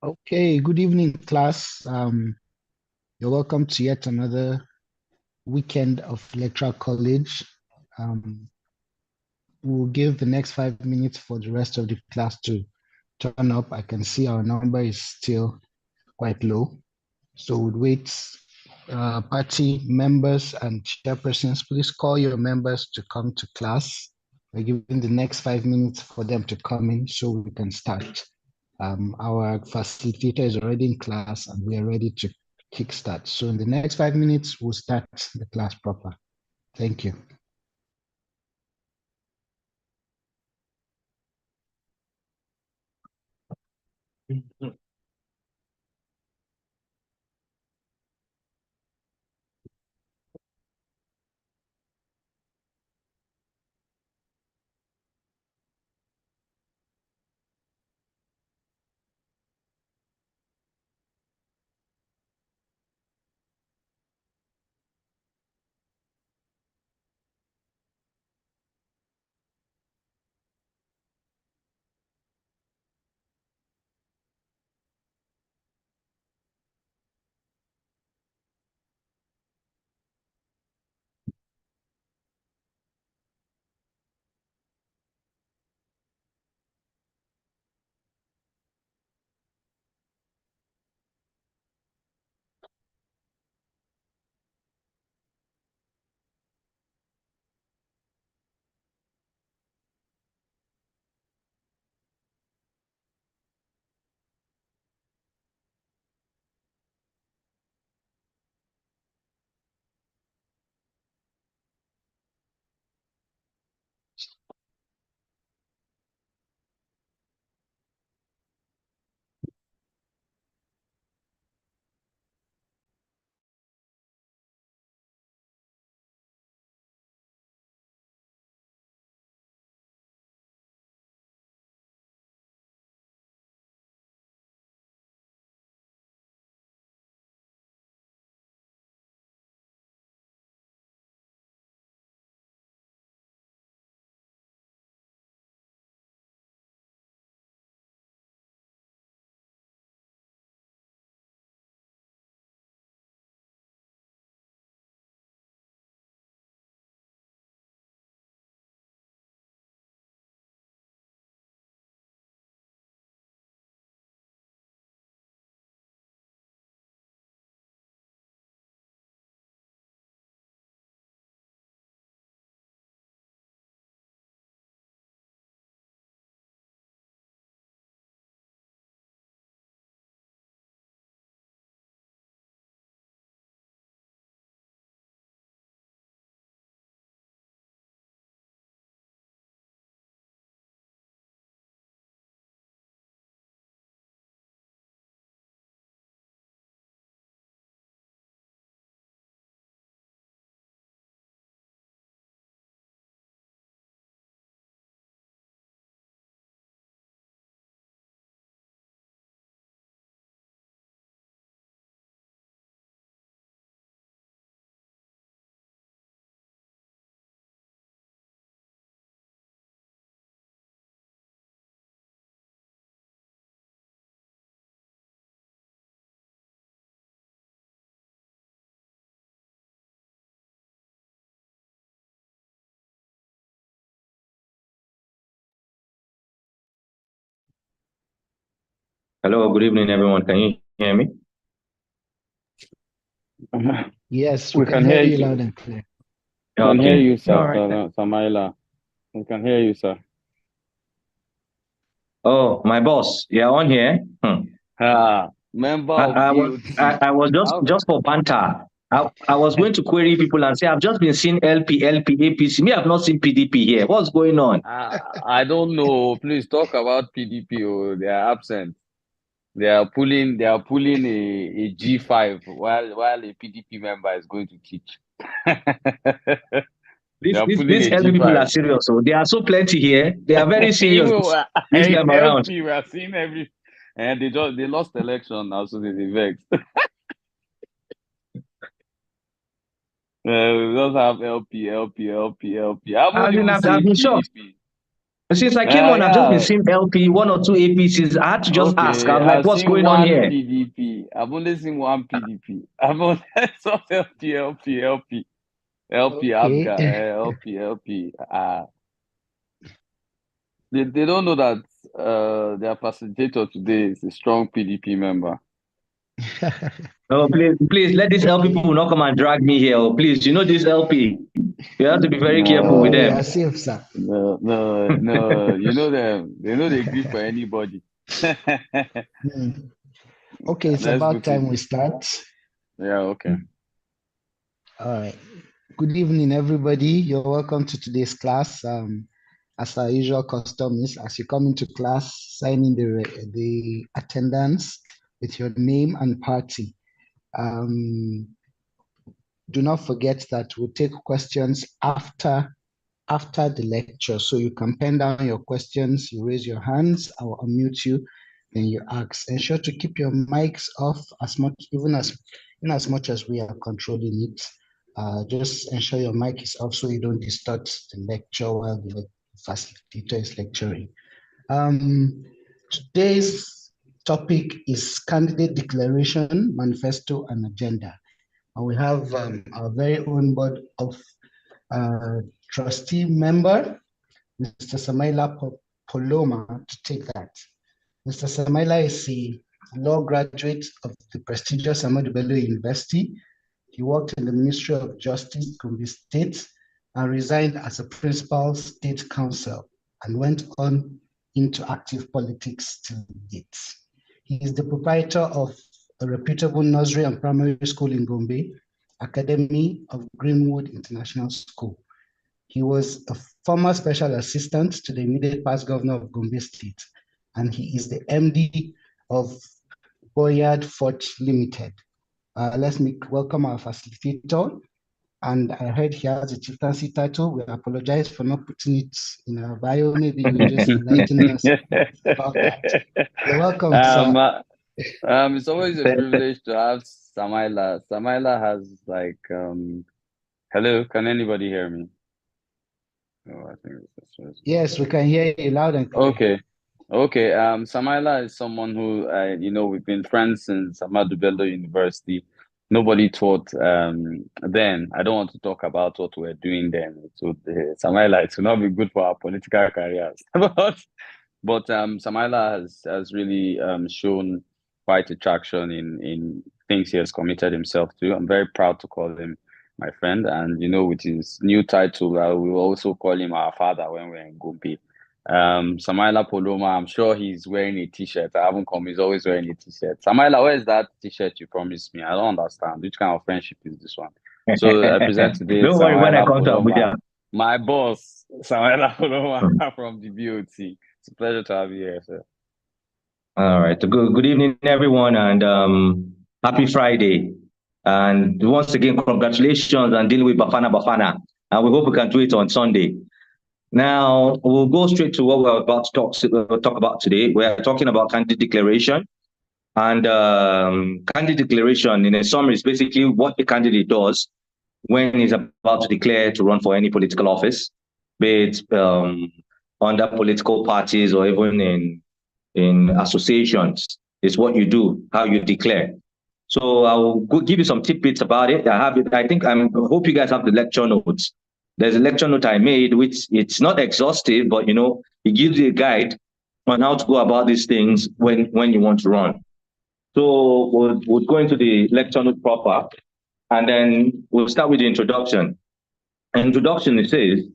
Okay, good evening, class. You're welcome to yet another weekend of Electoral College. Um, we'll give the next 5 minutes for the rest of the class to turn up. I can see our number is still quite low. So we'll wait. Party members and chairpersons, please call your members to come to class. We're giving the next 5 minutes for them to come in so we can start. Our facilitator is already in class and we are ready to kickstart. So in the next 5 minutes, we'll start the class proper. Thank you. Hello, good evening, everyone. Can you hear me? Yes, we We can can hear hear you you. loud and clear. We can hear Okay. you, All sir, right. Samaila. We can hear you, sir. Oh, my boss. You're on here. Member I, of I was DOT. I was just How- just for banter. I was going to query people and say I've just been seeing LP, APC. Me, I've not seen PDP here. What's going on? I don't know. Please talk about PDP. Oh, they are absent. They are pulling. They are pulling a G5 while a PDP member is going to teach. They These are these, pulling these a LP people are G5. serious. So they are so plenty here. They are very serious Even this in time around. LP, we are seeing every. And they lost election now, so they vexed. We just have LP, LP, LP, LP. I haven't As in, even I've seen been shocked. PDP. Since I came on, I've just been Yeah. seeing LP, one or two APCs. I had to just ask. I Okay, was like, I've what's seen going on one here? PDP. I've only seen one PDP. I've only saw LP, Okay. Abga, LP. They don't know that their facilitator today is a strong PDP member. Oh, please let these LP Okay. people not come and drag me here. Oh, please, you know this LP. You have to be very careful with No, we them. are safe, sir. No. You know them. They know they agree for anybody. Okay, it's Let's go about to. time we start. Yeah, okay. All right. Good evening, everybody. You're welcome to today's class. As our usual custom is, as you come into class, sign in the attendance with your name and party. Do not forget that we'll take questions after the lecture. So you can pen down your questions, you raise your hands, I will unmute you, then you ask. Ensure to keep your mics off even as much as we are controlling it. Just ensure your mic is off so you don't distort the lecture while the facilitator is lecturing. Today's topic is candidate declaration, manifesto, and agenda. And we have our very own board of trustee member, Mr. Samaila Poloma, to take that. Mr. Samaila is a law graduate of the prestigious Ahmadu Bello University. He worked in the Ministry of Justice, Gombe State, and resigned as a principal state counsel and went on into active politics till date. He is the proprietor of a reputable nursery and primary school in Gombe, Academy of Greenwood International School. He was a former special assistant to the immediate past governor of Gombe State, and he is the MD of Boyard Fort Limited. Let's welcome our facilitator. And I heard he has a chieftaincy title. We apologize for not putting it in our bio. Maybe you just enlighten us about that. You're welcome, sir. It's always a privilege to have Samaila. Samaila has hello, can anybody hear me? Oh, I think Yes, we can hear you loud and clear. Okay. Samaila is someone who, we've been friends since Ahmadu Bello University. Nobody taught then. I don't want to talk about what we're doing then. So Samaila, it will not be good for our political careers. But Samaila has really shown quite a traction in things he has committed himself to. I'm very proud to call him my friend, and with his new title, we will also call him our father when we're in Gombe. Samaila Poloma, I'm sure he's wearing a t-shirt. I haven't come, he's always wearing a t-shirt. Samaila, where is that t-shirt you promised me? I don't understand. Which kind of friendship is this one? So I present today Don't worry when I Samaila come to Poloma, Abuja. my boss, Samaila Poloma from the BOT. It's a pleasure to have you here, sir. All right. Good evening, everyone, and happy Friday. And once again, congratulations on dealing with Bafana. And we hope we can do it on Sunday. Now, we'll go straight to what we're about to talk about today. We're talking about candidate declaration. And candidate declaration, in a summary, is basically what a candidate does when he's about to declare to run for any political office, be it under political parties or even in associations. Is what you do, how you declare. So I'll give you some tidbits about it. I have it. I hope you guys have the lecture notes. There's a lecture note I made, which it's not exhaustive, but it gives you a guide on how to go about these things when you want to run. So we'll go into the lecture note proper, and then we'll start with the introduction. Introduction, it says,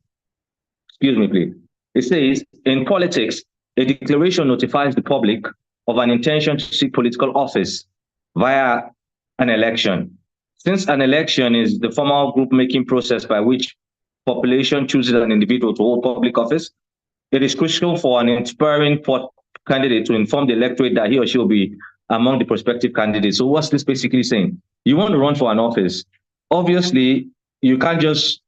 excuse me, please. It says, in politics, a declaration notifies the public of an intention to seek political office via an election. Since an election is the formal group-making process by which population chooses an individual to hold public office, it is crucial for an inspiring candidate to inform the electorate that he or she will be among the prospective candidates. So what's this basically saying? You want to run for an office. Obviously, you can't just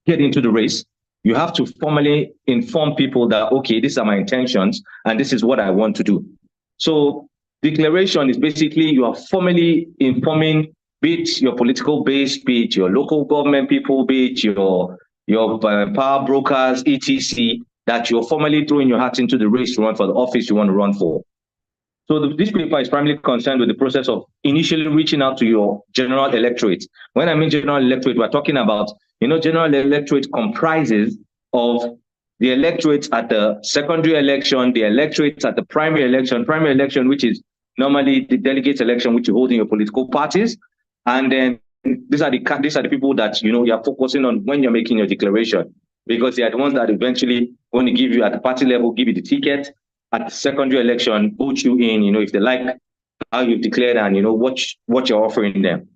get into the race. You have to formally inform people that, okay, these are my intentions and this is what I want to do. So declaration is basically you are formally informing, be it your political base, be it your local government people, be it your power brokers, etc., that you're formally throwing your hat into the race to run for the office you want to run for. So this paper is primarily concerned with the process of initially reaching out to your general electorate. When I mean general electorate, we're talking about, general electorate comprises of the electorates at the secondary election, the electorates at the primary election, which is normally the delegates election, which you hold in your political parties. And then these are the people that, you're focusing on when you're making your declaration, because they are the ones that eventually going to give you at the party level, give you the ticket. At the secondary election, vote you in, if they like how you've declared and, what you're offering them.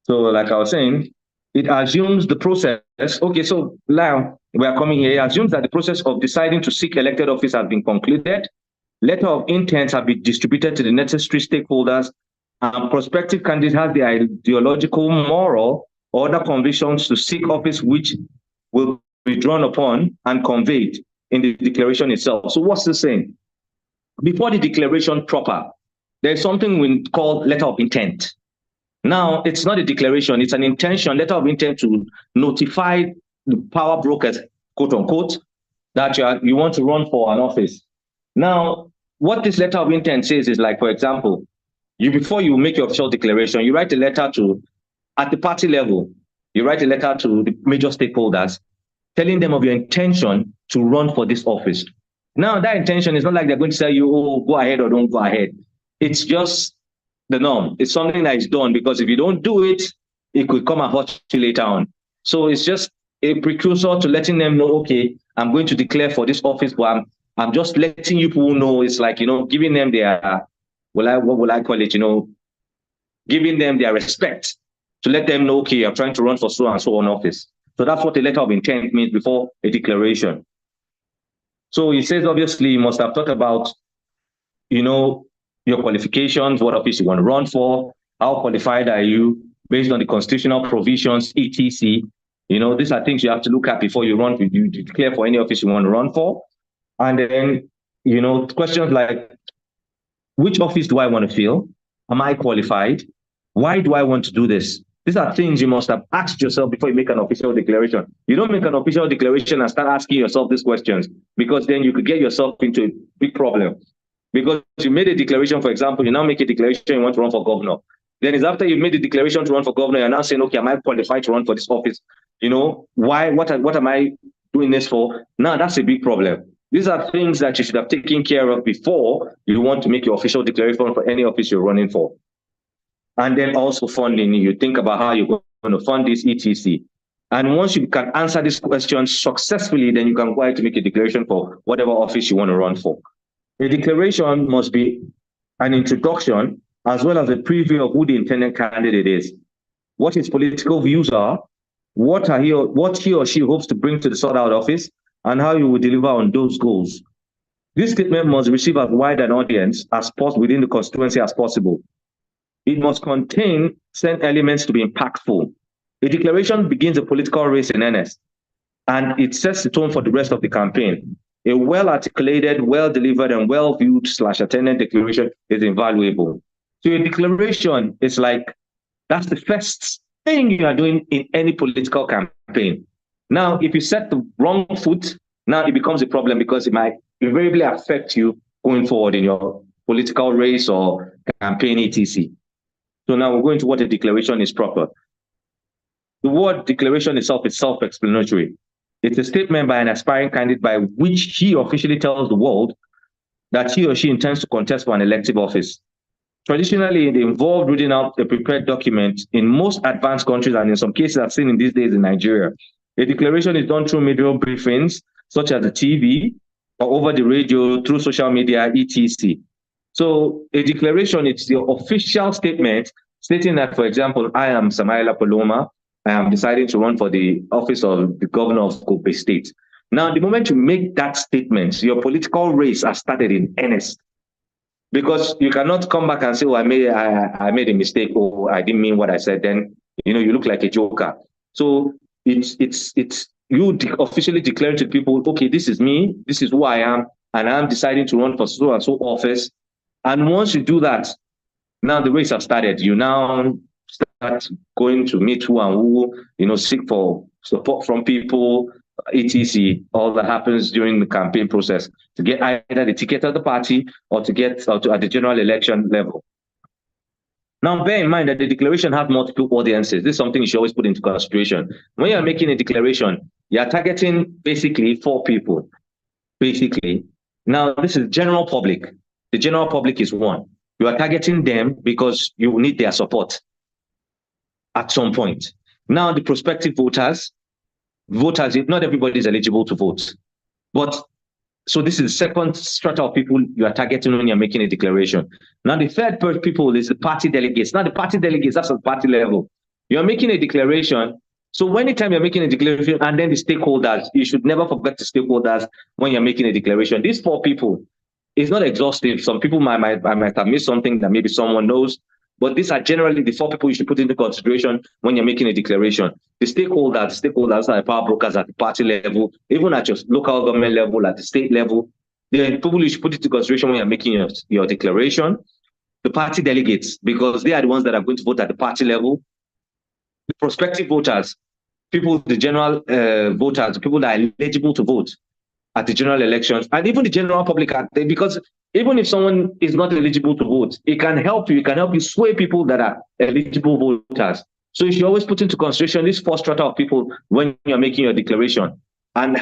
So like I was saying, it assumes the process. Okay, so now we are coming here. It assumes that the process of deciding to seek elected office has been concluded. Letter of intent have been distributed to the necessary stakeholders, and prospective candidates have the ideological, moral, or other convictions to seek office which will be drawn upon and conveyed in the declaration itself. So what's this saying? Before the declaration proper, there's something we call letter of intent. Now, it's not a declaration, it's an intention, letter of intent to notify the power brokers, quote unquote, that you want to run for an office. Now, what this letter of intent says is, like, for example, before you make your official declaration, you write a letter at the party level, you write a letter to the major stakeholders, telling them of your intention to run for this office. Now, that intention is not like they're going to tell you, oh, go ahead or don't go ahead. It's just the norm. It's something that is done, because if you don't do it, it could come and hurt you later on. So it's just a precursor to letting them know, okay, I'm going to declare for this office, but I'm just letting you people know. It's like, giving them their, what will I call it, giving them their respect, to let them know, okay, I'm trying to run for so and so an office. So that's what a letter of intent means before a declaration. So it says, obviously, you must have thought about, your qualifications, what office you want to run for, how qualified are you, based on the constitutional provisions, etc. These are things you have to look at before you declare for any office you want to run for. And then, questions like, which office do I want to fill? Am I qualified? Why do I want to do this? These are things you must have asked yourself before you make an official declaration. You don't make an official declaration and start asking yourself these questions, because then you could get yourself into a big problem. Because you made a declaration, for example, you now make a declaration you want to run for governor. Then it's after you've made the declaration to run for governor, you're now saying, okay, am I qualified to run for this office? Why? What am I doing this for? Now, that's a big problem. These are things that you should have taken care of before you want to make your official declaration for any office you're running for. And then also funding, you think about how you're going to fund this, etc. And once you can answer these questions successfully, then you can go ahead to make a declaration for whatever office you want to run for. A declaration must be an introduction as well as a preview of who the intended candidate is, what his political views are, what he or she hopes to bring to the sought out office, and how you will deliver on those goals. This statement must receive as wide an audience as possible within the constituency as possible. It must contain certain elements to be impactful. A declaration begins a political race in earnest, and it sets the tone for the rest of the campaign. A well-articulated, well-delivered, and well-viewed/attended declaration is invaluable. So a declaration is like, that's the first thing you are doing in any political campaign. Now, if you set the wrong foot, now it becomes a problem, because it might invariably affect you going forward in your political race or campaign, etc. So now we're going to what a declaration is proper. The word declaration itself is self-explanatory. It's a statement by an aspiring candidate by which he officially tells the world that he or she intends to contest for an elective office. Traditionally, it involved reading out a prepared document in most advanced countries, and in some cases I've seen in these days in Nigeria. A declaration is done through media briefings, such as the TV, or over the radio, through social media, etc. So a declaration, it's the official statement stating that, for example, I am Samaila Paloma. I am deciding to run for the office of the governor of Kobe State. Now, the moment you make that statement, your political race has started in earnest. Because you cannot come back and say, oh, I made a mistake, or I didn't mean what I said. Then, you look like a joker. So it's you officially declaring to people, okay, this is me, this is who I am, and I'm deciding to run for so and so office. And once you do that, now the race has started. You now start going to meet who and who, seek for support from people, etc., all that happens during the campaign process to get either the ticket of the party or to get at the general election level. Now, bear in mind that the declaration has multiple audiences. This is something you should always put into consideration. When you're making a declaration, you're targeting basically 4 people. Basically, now this is general public. The general public is one. You are targeting them because you need their support at some point. Now, the prospective voters, not everybody is eligible to vote. But so this is the second strata of people you are targeting when you're making a declaration. Now, the third people is the party delegates. Now, the party delegates, that's at party level. You're making a declaration. So anytime you're making a declaration, and then the stakeholders, you should never forget the stakeholders when you're making a declaration. These 4 people, it's not exhaustive. Some people might have missed something that maybe someone knows, but these are generally the 4 people you should put into consideration when you're making a declaration. The stakeholders are the power brokers at the party level, even at your local government level, at the state level. The people you should put into consideration when you're making your declaration. The party delegates, because they are the ones that are going to vote at the party level. The prospective voters, the general voters, the people that are eligible to vote at the general elections, and even the general public, because even if someone is not eligible to vote, it can help you. It can help you sway people that are eligible voters. So you should always put into consideration this 4 strata of people when you're making your declaration, and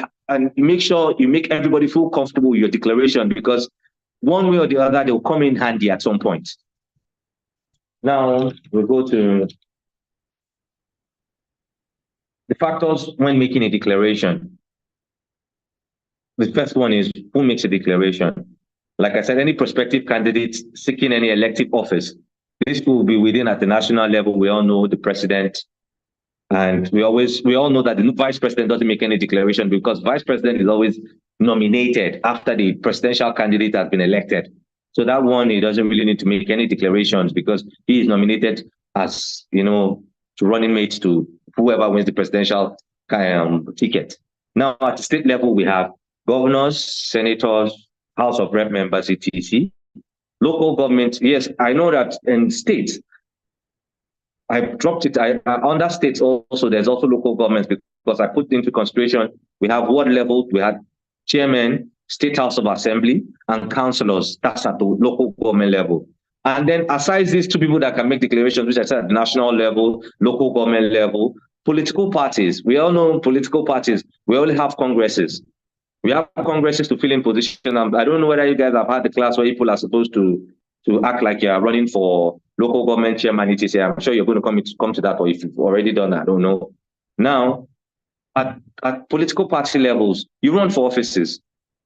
make sure you make everybody feel comfortable with your declaration, because one way or the other, they'll come in handy at some point. Now we'll go to the factors when making a declaration. The first one is who makes a declaration. Like I said, any prospective candidate seeking any elective office, this will be within at the national level. We all know the president, and we all know that the vice president doesn't make any declaration, because vice president is always nominated after the presidential candidate has been elected. So that one, he doesn't really need to make any declarations, because he is nominated as, to running mates to whoever wins the presidential ticket. Now, at the state level, we have governors, senators, House of Rep members, etc. Local government, yes, I know that in states, I dropped it. Under states also, there's also local governments, because I put into consideration, we have ward level, we have chairman, state house of assembly, and councillors. That's at the local government level. And then aside these 2 people that can make declarations, which I said at the national level, local government level, political parties. We all know political parties, we only have congresses. We have congresses to fill in position. I don't know whether you guys have had the class where people are supposed to act like you are running for local government chairman, etc. I'm sure you're going to come to that, or if you've already done that, I don't know. Now, at political party levels, you run for offices.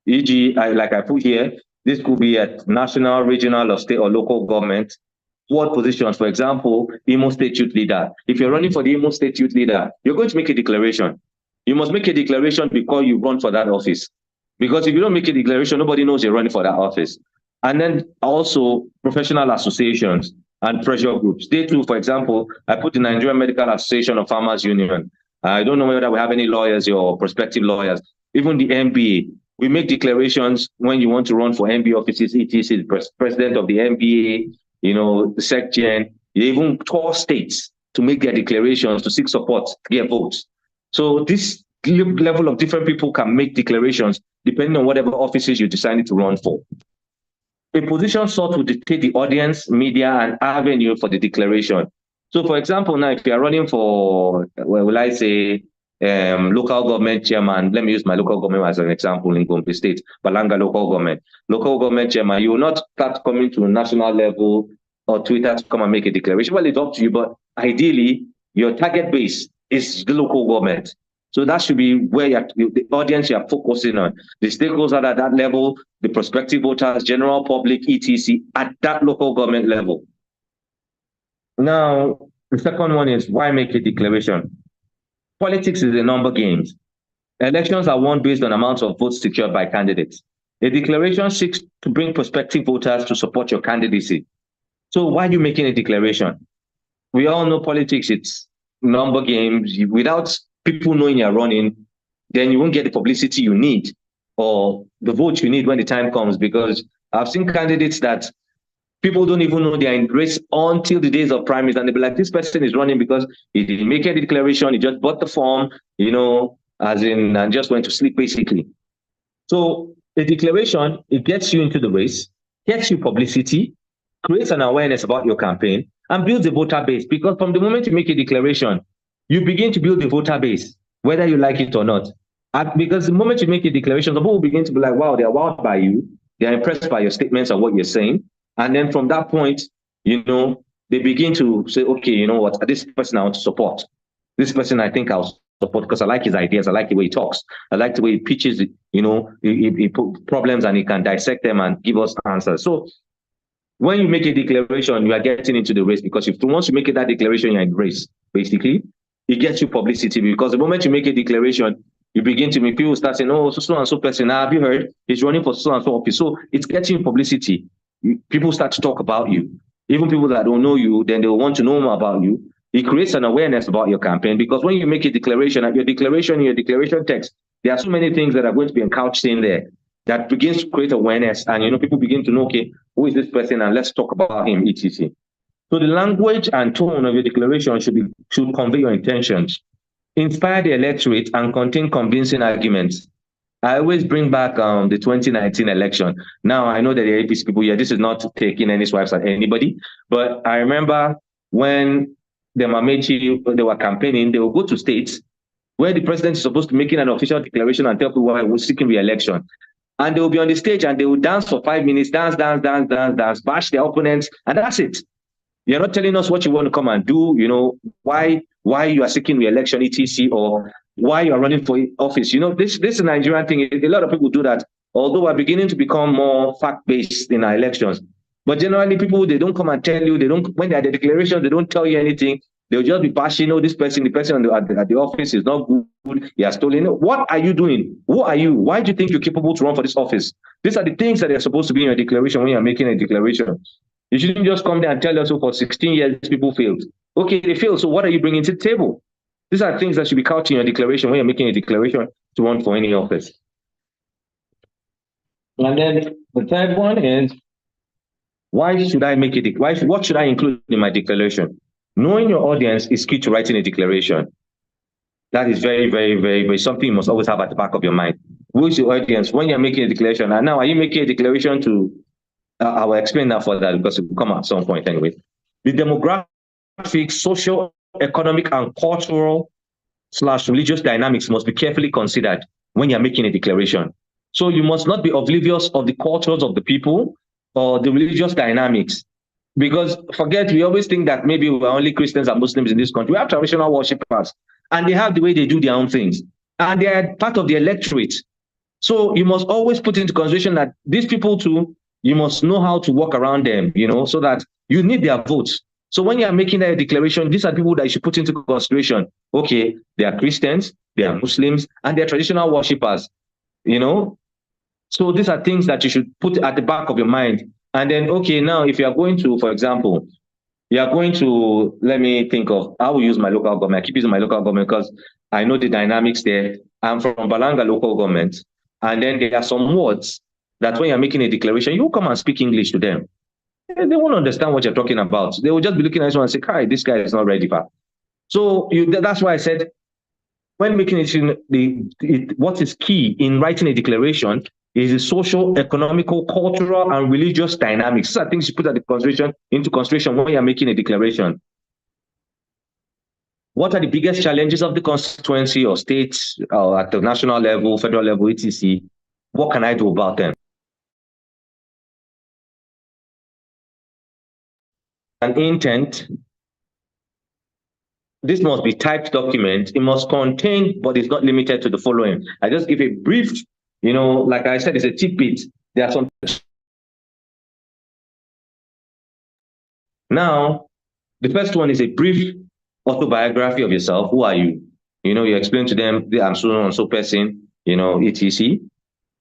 E.g., like I put here, this could be at national, regional, or state or local government. Ward positions, for example, Imo State Youth Leader. If you're running for the Imo State Youth Leader, you're going to make a declaration. You must make a declaration before you run for that office. Because if you don't make a declaration, nobody knows you're running for that office. And then also professional associations and pressure groups. They too, for example, I put the Nigerian Medical Association of Farmers Union. I don't know whether we have any lawyers or prospective lawyers. Even the NBA, we make declarations when you want to run for NBA offices, etc. The president of the NBA, the SecGen, they even tour states to make their declarations, to seek support, to get votes. So this level of different people can make declarations depending on whatever offices you decided to run for. A position sought will dictate the audience, media, and avenue for the declaration. So, for example, now if you are running for, local government chairman, let me use my local government as an example in Gombe State, Balanga local government. Local government chairman, you will not start coming to national level or Twitter to come and make a declaration. Well, it's up to you, but ideally, your target base is the local government. So that should be where the audience you are focusing on. The stakeholders are at that level, the prospective voters, general public, etc., at that local government level. Now, the second one is why make a declaration? Politics is a number game. Elections are won based on amounts of votes secured by candidates. A declaration seeks to bring prospective voters to support your candidacy. So why are you making a declaration? We all know politics, it's number games. Without people knowing you're running, then you won't get the publicity you need or the votes you need when the time comes, because I've seen candidates that people don't even know they're in race until the days of primaries, and they'll be like, this person is running because he didn't make a declaration, he just bought the form, as in, and just went to sleep, basically. So a declaration, it gets you into the race, gets you publicity, creates an awareness about your campaign, and builds a voter base. Because from the moment you make a declaration, you begin to build a voter base, whether you like it or not. Because the moment you make a declaration, the people will begin to be like, wow, they're wowed by you. They're impressed by your statements and what you're saying. And then from that point, they begin to say, okay, you know what, this person I want to support. This person I think I'll support because I like his ideas. I like the way he talks. I like the way he pitches, he put problems and he can dissect them and give us answers. So when you make a declaration, you are getting into the race, because once you make that declaration, you're in race, basically. It gets you publicity, because the moment you make a declaration, you begin to make people start saying, oh, so and so person, have you heard? He's running for so and so office. So it's getting publicity. People start to talk about you. Even people that don't know you, then they will want to know more about you. It creates an awareness about your campaign, because when you make a declaration, your declaration text, there are so many things that are going to be encouched in there that begins to create awareness, and people begin to know, okay, who is this person, and let's talk about him, etc. So the language and tone of your declaration should convey your intentions, inspire the electorate, and contain convincing arguments. I always bring back the 2019 election. Now, I know that the APC people here, this is not taking any swipes at anybody, but I remember when the Mamechi, they were campaigning, they will go to states where the president is supposed to make an official declaration and tell people why he was seeking re-election. And they will be on the stage and they will dance for 5 minutes, dance, bash their opponents, and that's it. You're not telling us what you want to come and do, why you are seeking re-election, etc., or why you are running for office. This is a Nigerian thing. A lot of people do that, although we're beginning to become more fact-based in our elections. But generally, people, they don't come and tell you, when they're at the declaration, they don't tell you anything. They'll just be bashing, the person at the office is not good, he has stolen. What are you doing? Who are you? Why do you think you're capable to run for this office? These are the things that are supposed to be in your declaration when you're making a declaration. You shouldn't just come there and tell us, for 16 years, people failed. Okay, they failed, so what are you bringing to the table? These are things that should be couched in your declaration when you're making a declaration to run for any office. And then the third one is, what should I include in my declaration? Knowing your audience is key to writing a declaration. That is very, very, very, very something you must always have at the back of your mind. Who is your audience when you're making a declaration? And now, are you making a declaration to, I will explain that further because it will come at some point anyway. The demographic, social, economic, and cultural/religious dynamics must be carefully considered when you're making a declaration. So you must not be oblivious of the cultures of the people or the religious dynamics. Because we always think that maybe we're only Christians and Muslims in this country. We have traditional worshippers, and they have the way they do their own things. And they are part of the electorate. So you must always put into consideration that these people too, you must know how to walk around them, so that you need their votes. So when you are making that declaration, these are people that you should put into consideration. Okay, they are Christians, they are Muslims, and they are traditional worshippers, So these are things that you should put at the back of your mind. And then, okay, now if you are going to, for example, let me think of, I will use my local government. I keep using my local government because I know the dynamics there. I'm from Balanga local government. And then there are some words that when you're making a declaration, you come and speak English to them. They won't understand what you're talking about. They will just be looking at you and say, "Kai, this guy is not ready for." So that's why I said, when making what is key in writing a declaration is the social, economical, cultural, and religious dynamics. These are things you put into consideration when you're making a declaration. What are the biggest challenges of the constituency or states or at the national level, federal level, etc.? What can I do about them? An intent. This must be typed document. It must contain, but it's not limited to the following. I just give a brief, like I said, it's a tidbit. There are some. Now, the first one is a brief autobiography of yourself. Who are you? You explain to them, I'm so and so person, etc.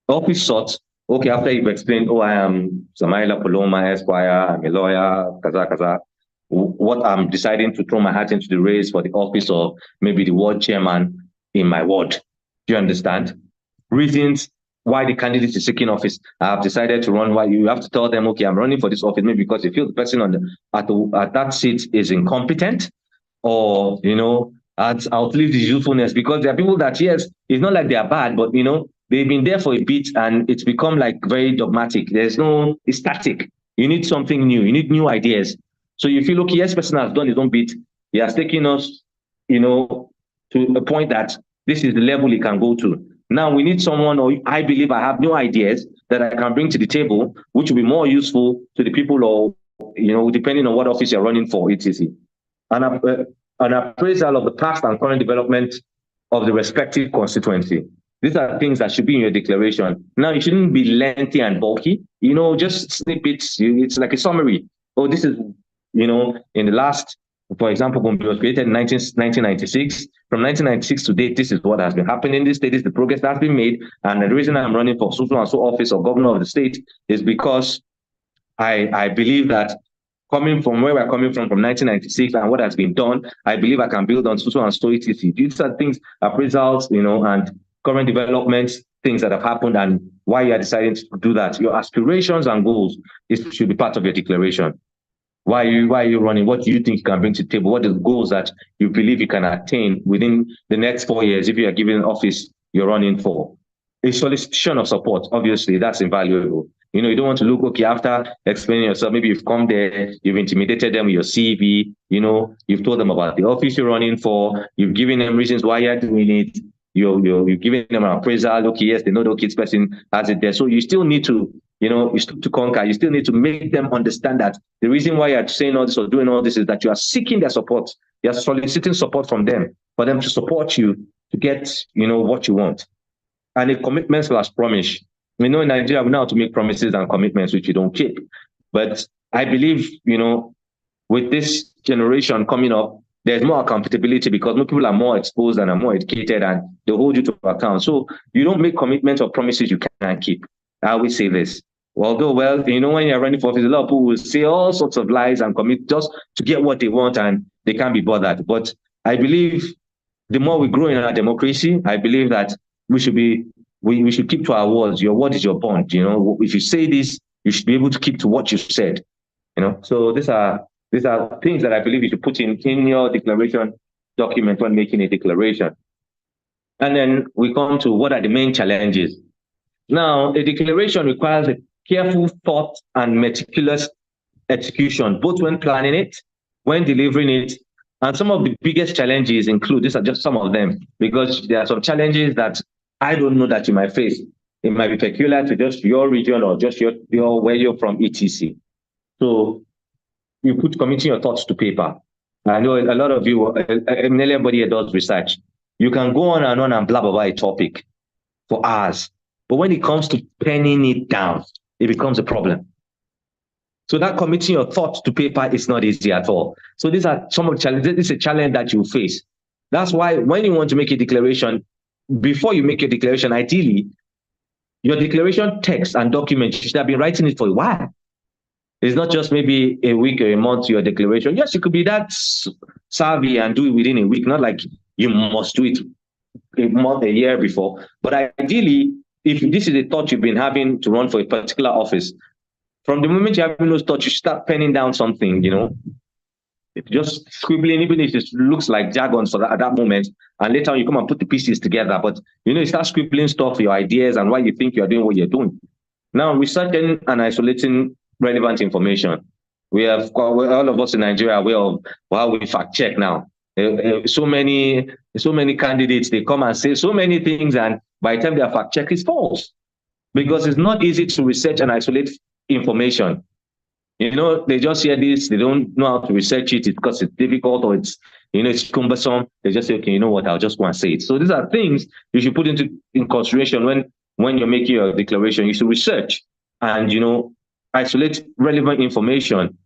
Office sort. Okay, after you've explained, I am Samaila Paloma, Esquire, I'm a lawyer, kaza. What I'm deciding to throw my hat into the race for the office of maybe the ward chairman in my ward. Do you understand? Reasons why the candidate is seeking office. I have decided to run. Why you have to tell them, okay, I'm running for this office, maybe because you feel the person at that seat is incompetent, or outlive the usefulness, because there are people that, yes, it's not like they are bad, but they've been there for a bit and it's become like very dogmatic. It's static. You need something new. You need new ideas. So you feel, okay, yes, person has done his own bit. He has taken us, to a point that this is the level he can go to. Now we need someone, or I believe I have new ideas that I can bring to the table, which will be more useful to the people, or, depending on what office you're running for, etc. An appraisal of the past and current development of the respective constituency. These are things that should be in your declaration. Now, it shouldn't be lengthy and bulky, just snippets. It's like a summary. Oh, this is, in the last, for example, when it was created in 1996, from 1996 to date, this is what has been happening in this state, this is the progress that has been made. And the reason I'm running for so and so office or governor of the state is because I believe that coming from where we're coming from 1996 and what has been done, I believe I can build on so and so etc. These are things, appraisals, and current developments, things that have happened and why you are deciding to do that. Your aspirations and goals should be part of your declaration. Why are you running? What do you think you can bring to the table? What are the goals that you believe you can attain within the next 4 years if you are given an office you're running for? A solicitation of support, obviously, that's invaluable. You don't want to look, okay, after explaining yourself, maybe you've come there, you've intimidated them with your CV, you've told them about the office you're running for, you've given them reasons why you're doing it, you're giving them an appraisal, okay, yes, they know the okay, this person has it there. So you still need to, you still to conquer, you still need to make them understand that the reason why you're saying all this or doing all this is that you are seeking their support. You're soliciting support from them, for them to support you to get, what you want. And a commitment / promise. In Nigeria, we know how to make promises and commitments which you don't keep. But I believe, with this generation coming up, there's more accountability because more people are more exposed and are more educated and they hold you to account. So you don't make commitments or promises you can't keep. I always say this. Although, when you're running for office, a lot of people will say all sorts of lies and commit just to get what they want and they can't be bothered. But I believe the more we grow in our democracy, I believe that we should keep to our words. Your word is your bond. If you say this, you should be able to keep to what you said. So these are things that I believe you should put in your declaration document when making a declaration. And then we come to what are the main challenges. Now, a declaration requires a careful thought and meticulous execution, both when planning it, when delivering it. And some of the biggest challenges include, these are just some of them, because there are some challenges that I don't know that you might face. It might be peculiar to just your region or just your where you're from, etc. So you put committing your thoughts to paper. I know a lot of you, everybody here does research. You can go on and blab about a topic for hours. But when it comes to penning it down, it becomes a problem. So that committing your thoughts to paper is not easy at all. So these are some of the challenges. This is a challenge that you face. That's why when you want to make a declaration, before you make your declaration, ideally, your declaration text and document, you should have been writing it for a while. It's not just maybe a week or a month, your declaration. Yes, you could be that savvy and do it within a week, not like you must do it a month, a year before. But ideally, if this is a thought you've been having to run for a particular office, from the moment you're having those thoughts, you start penning down something, It's just scribbling, even if it looks like jargon for at that moment, and later on you come and put the pieces together. But you start scribbling stuff, your ideas, and why you think you're doing what you're doing. Now, researching and isolating relevant information. We have all of us in Nigeria aware of how we fact check now. So many candidates, they come and say so many things, and by the time they are fact check, it's false, because it's not easy to research and isolate information. They just hear this, they don't know how to research it because it's difficult or it's cumbersome. They just say, okay, you know what, I'll just want to say it. So these are things you should put in consideration when you're making your declaration. You should research and, isolate relevant information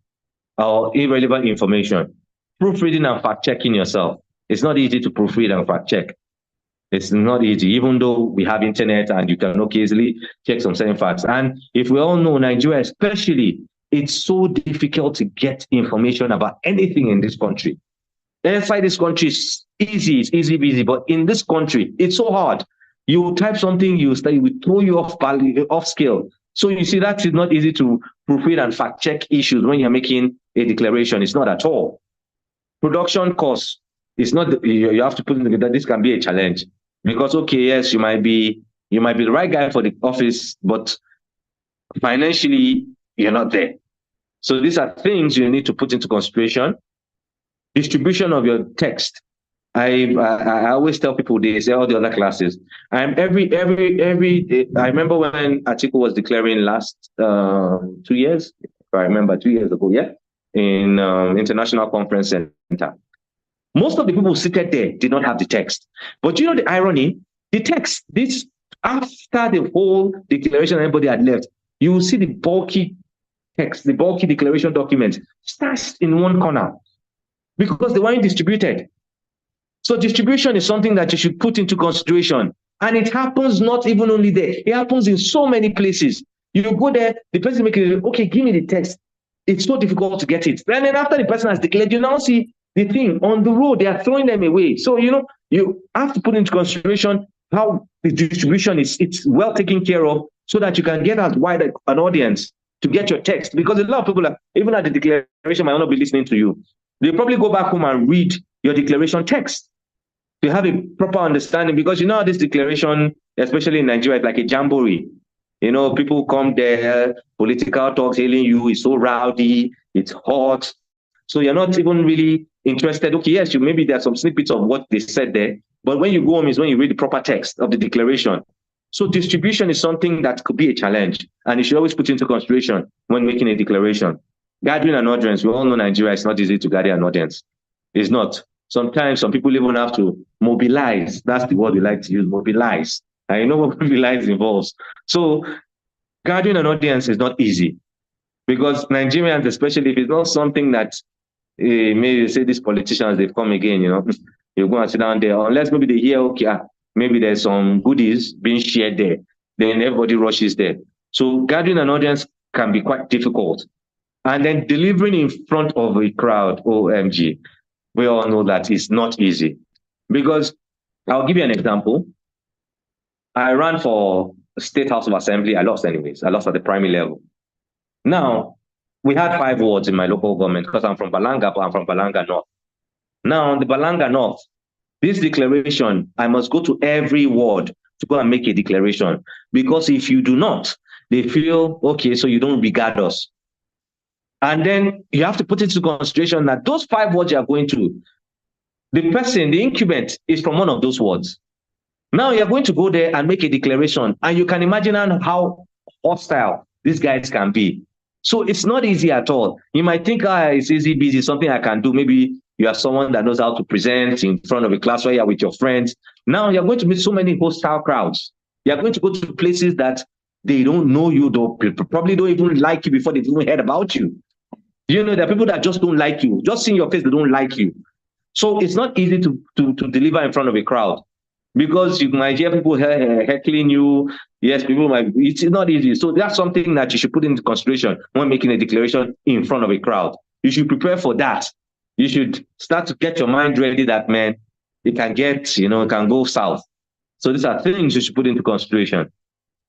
or irrelevant information. Proofreading and fact-checking yourself. It's not easy to proofread and fact-check. It's not easy, even though we have internet and you can easily check some certain facts. And if we all know, Nigeria especially, it's so difficult to get information about anything in this country. Inside this country, it's easy busy, but in this country, it's so hard. You type something, you study, we throw you off scale. So you see, that is not easy to proofread and fact check issues when you're making a declaration. It's not at all. Production costs. it's not, you have to put it together. This can be a challenge because, okay, yes, you might be the right guy for the office, but financially, you're not there. So these are things you need to put into consideration. Distribution of your text. I always tell people, they say all the other classes. Every day, I remember when Atiku was declaring last 2 years, if I remember 2 years ago, yeah, in International Conference Center. Most of the people seated there did not have the text. But you know the irony, the text, this after the whole declaration everybody had left, you will see the bulky text, the bulky declaration document stashed in one corner because they weren't distributed. So distribution is something that you should put into consideration. And it happens not even only there, it happens in so many places. You go there, the person making, okay, give me the text. It's so difficult to get it. And then after the person has declared, you now see the thing on the road, they are throwing them away. So, you have to put into consideration how the distribution it's well taken care of so that you can get as wide an audience to get your text. Because a lot of people, even at the declaration, might not be listening to you. They probably go back home and read your declaration text to have a proper understanding. Because this declaration, especially in Nigeria, is like a jamboree. People come there, political talks hailing you, it's so rowdy, it's hot. So you're not even really interested. Okay, yes, maybe there are some snippets of what they said there, but when you go home is when you read the proper text of the declaration. So distribution is something that could be a challenge, and you should always put into consideration when making a declaration. Gathering an audience, we all know Nigeria, it's not easy to gather an audience. It's not. Sometimes some people even have to mobilize. That's the word we like to use, mobilize. And you know what mobilize involves. So gathering an audience is not easy because Nigerians, especially if it's not something that maybe say these politicians, they've come again, you go and sit down there, unless maybe they hear, okay, maybe there's some goodies being shared there, then everybody rushes there. So gathering an audience can be quite difficult. And then delivering in front of a crowd, OMG, we all know that it's not easy. Because I'll give you an example. I ran for State House of Assembly. I lost anyways. I lost at the primary level. Now, we had 5 wards in my local government because I'm from Balanga, but I'm from Balanga North. Now, on the Balanga North, this declaration, I must go to every ward to go and make a declaration. Because if you do not, they feel, okay, so you don't regard us. And then you have to put into consideration that those 5 wards you are going to, the person, the incumbent, is from one of those wards. Now you're going to go there and make a declaration, and you can imagine how hostile these guys can be. So it's not easy at all. You might think, it's easy, busy, something I can do. Maybe you are someone that knows how to present in front of a class where you're with your friends. Now you're going to meet so many hostile crowds. You're going to go to places that they don't know you, probably don't even like you before they've even heard about you. There are people that just don't like you. Just seeing your face, they don't like you. So it's not easy to deliver in front of a crowd because you might hear people heckling you. Yes, it's not easy. So that's something that you should put into consideration when making a declaration in front of a crowd. You should prepare for that. You should start to get your mind ready that, man, it can it can go south. So these are things you should put into consideration.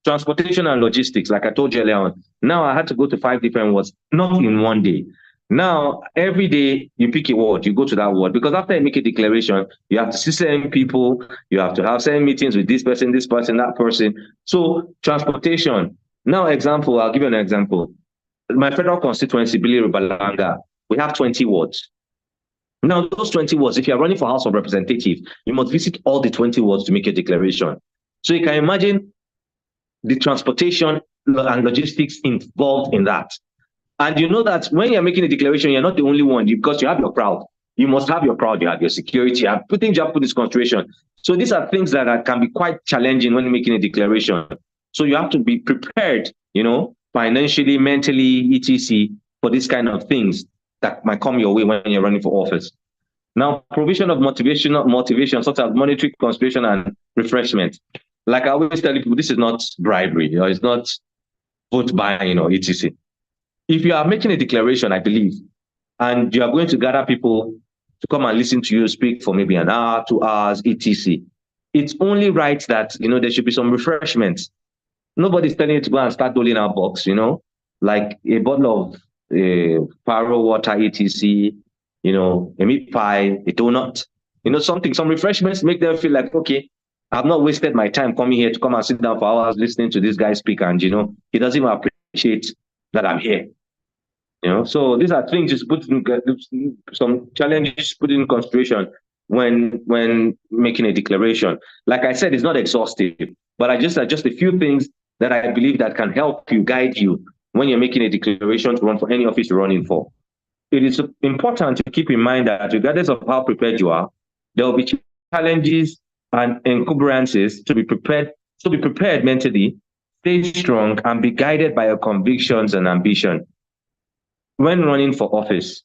Transportation and logistics, like I told you earlier on. Now I had to go to 5 different wards, not in one day. Now, every day you pick a ward, you go to that ward, because after you make a declaration, you have to see certain people, you have to have certain meetings with this person, that person. So transportation. Now, I'll give you an example. My federal constituency, Biliri Balanga, we have 20 wards. Now, those 20 wards, if you're running for House of Representatives, you must visit all the 20 wards to make a declaration. So you can imagine the transportation and logistics involved in that. And you know that when you're making a declaration, you're not the only one because you have your crowd. You must have your crowd, you have your security, you have things you have to put in consideration. So these are things that can be quite challenging when making a declaration. So you have to be prepared, financially, mentally, etc., for these kind of things that might come your way when you're running for office. Now, provision of motivation, such as monetary consideration and refreshment. Like I always tell people, this is not bribery, it's not vote buying, etc. If you are making a declaration, I believe, and you are going to gather people to come and listen to you speak for maybe an hour, 2 hours, etc., it's only right that, there should be some refreshments. Nobody's telling you to go and start doling out box, like a bottle of Paro water, etc., a meat pie, a donut. some refreshments, make them feel like, okay, I've not wasted my time coming here to come and sit down for hours listening to this guy speak, and he doesn't even appreciate that I'm here. So these are things just put in, some challenges put in consideration when making a declaration. Like I said, it's not exhaustive, but I just suggest a few things that I believe that can help you, guide you when you're making a declaration to run for any office you're running for. It is important to keep in mind that regardless of how prepared you are, there will be challenges and encumbrances to be prepared. So be prepared mentally, stay strong, and be guided by your convictions and ambition. When running for office,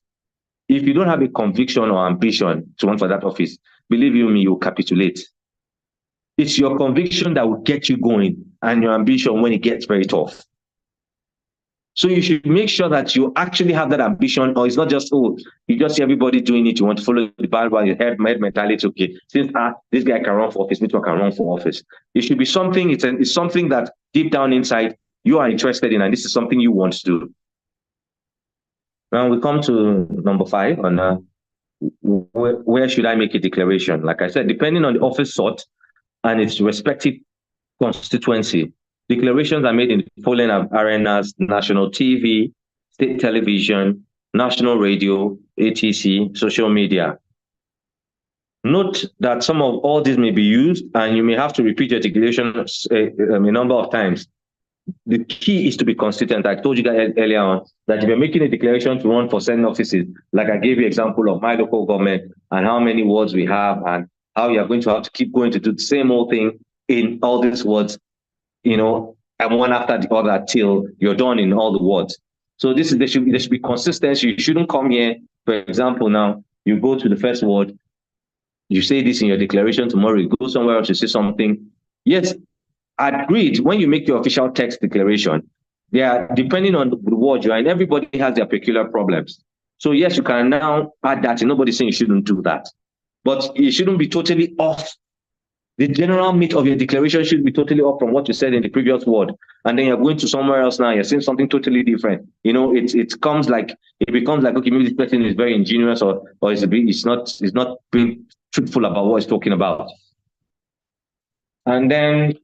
if you don't have a conviction or ambition to run for that office, believe you me, you'll capitulate. It's your conviction that will get you going and your ambition when it gets very tough. So you should make sure that you actually have that ambition, or it's not just, you just see everybody doing it, you want to follow the bandwagon, your head mentality, okay, since this guy can run for office, me too can run for office. It should be something, it's something that deep down inside you are interested in, and this is something you want to do. Now we come to number 5 on where should I make a declaration? Like I said, depending on the office sought and its respective constituency, declarations are made in the following arenas: national TV, state television, national radio, etc., social media. Note that some of all these may be used, and you may have to repeat your declaration a number of times. The key is to be consistent. I told you guys earlier on that if you're making a declaration to run for certain offices, like I gave you example of my local government and how many wards we have and how you're going to have to keep going to do the same old thing in all these wards, and one after the other till you're done in all the wards. So there should be consistency. You shouldn't come here, for example, now you go to the first ward, you say this in your declaration, tomorrow you go somewhere else, you say something. Yes, agreed. When you make your official text declaration, they are depending on the word you are in, everybody has their peculiar problems. So yes, you can now add that, and nobody's saying you shouldn't do that. But it shouldn't be totally off. The general meat of your declaration should be totally off from what you said in the previous word. And then you're going to somewhere else now, you're saying something totally different. It becomes like, okay, maybe this person is very ingenious or it's not being truthful about what he's talking about. And then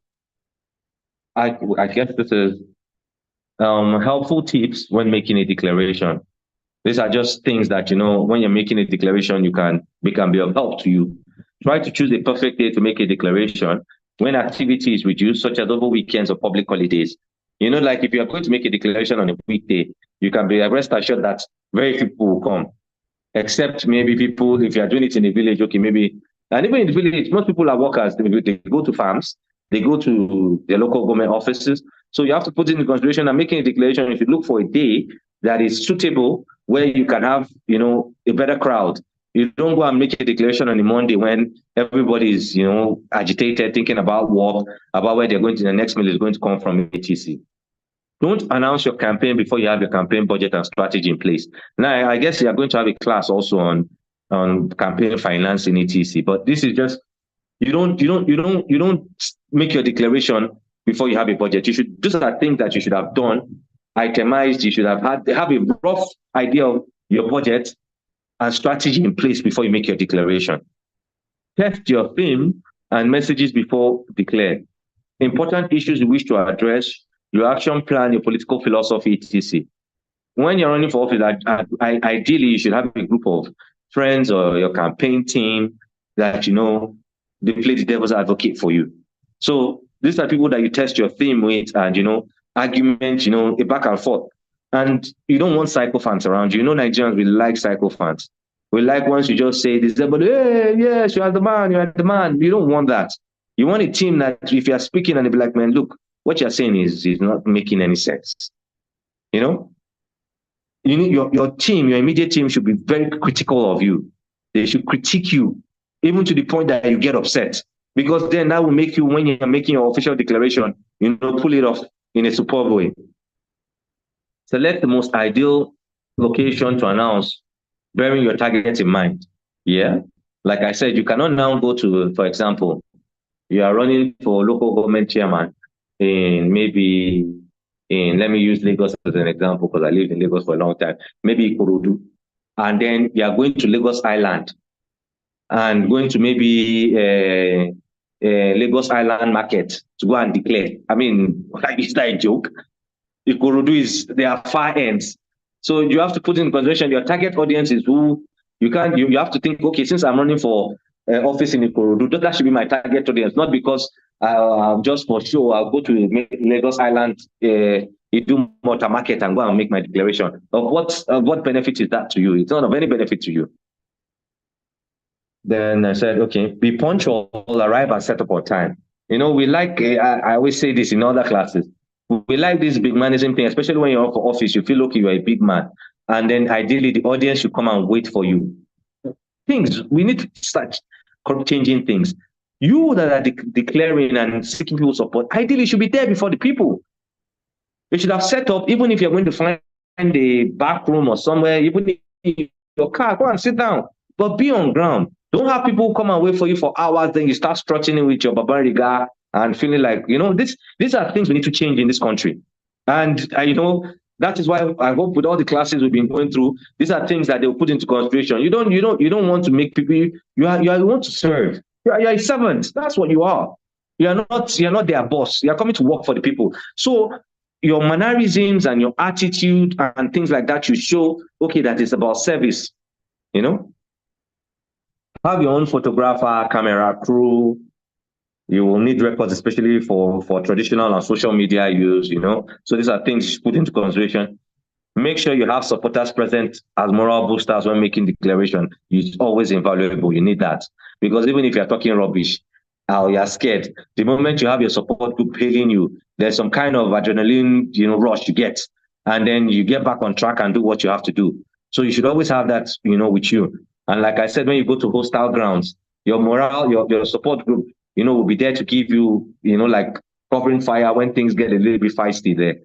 I guess this is helpful tips when making a declaration. These are just things that, when you're making a declaration, they can be of help to you. Try to choose a perfect day to make a declaration when activity is reduced, such as over weekends or public holidays. Like if you are going to make a declaration on a weekday, you can be rest assured that very few people will come, except maybe people, if you are doing it in a village, okay, maybe, and even in the village, most people are workers. They go to farms, they go to their local government offices. So you have to put in consideration and making a declaration. If you look for a day that is suitable, where you can have, a better crowd. You don't go and make a declaration on a Monday when everybody is, agitated, thinking about work, about where they're going to, the next meal is going to come from, etc. Don't announce your campaign before you have your campaign budget and strategy in place. Now, I guess you are going to have a class also on campaign financing, etc. But this is just, you don't make your declaration before you have a budget. These are things that you should have done, itemized. You should have a rough idea of your budget and strategy in place before you make your declaration. Test your theme and messages before declared. Important issues you wish to address, your action plan, your political philosophy, etc. When you're running for office, ideally you should have a group of friends or your campaign team that they play the devil's advocate for you. So these are people that you test your theme with, and argument, a back and forth. And you don't want sycophants around you. Nigerians, we like sycophants. We like once you just say this, but hey, yes, you are the man, you are the man. You don't want that. You want a team that if you are speaking and they be like, man, look, what you're saying is not making any sense. You need your team, your immediate team should be very critical of you. They should critique you, even to the point that you get upset. Because then that will make you, when you're making your official declaration, pull it off in a superb way. Select the most ideal location to announce, bearing your targets in mind. Yeah. Like I said, you cannot now go to, for example, you are running for local government chairman let me use Lagos as an example because I lived in Lagos for a long time, maybe Ikorodu. And then you are going to Lagos Island. and going to maybe Lagos Island Market to go and declare. I mean, is that a joke? Ikorodu is, there are far ends. So you have to put in consideration your target audience is who. You have to think, okay, since I'm running for office in Ikorodu, that should be my target audience, not because just for show, I'll go to Lagos Island, Idumota Market and go and make my declaration. Of what benefit is that to you? It's not of any benefit to you. Then I said, okay, be punctual, arrive and set up on time. You know, we like, I always say this in other classes, we like this big manism thing, especially when you're for office, you feel okay, you're a big man. And then ideally the audience should come and wait for you. We need to start changing things. You that are declaring and seeking people's support, ideally should be there before the people. You should have set up, even if you're going to find a back room or somewhere, even in your car, go and sit down, but be on ground. Don't have people come and wait for you for hours, then you start strutting with your babariga and feeling like, you know, these are things we need to change in this country. And, you know, that is why I hope with all the classes we've been going through, these are things that they'll put into consideration. You don't want to make people, you want to serve. You're a servant. That's what you are. You're not their boss. You're coming to work for the people. So your mannerisms and your attitude and things like that, you show, okay, that is about service, you know. Have your own photographer, camera crew. You will need records, especially for traditional and social media use, you know. So these are things put into consideration. Make sure you have supporters present as moral boosters when making declaration. It's always invaluable. You need that. Because even if you're talking rubbish or you're scared, the moment you have your support group hailing you, there's some kind of adrenaline, you know, rush you get. And then you get back on track and do what you have to do. So you should always have that, you know, with you. And like I said, when you go to hostile grounds, your morale, your support group, you know, will be there to give you, you know, like covering fire when things get a little bit feisty there.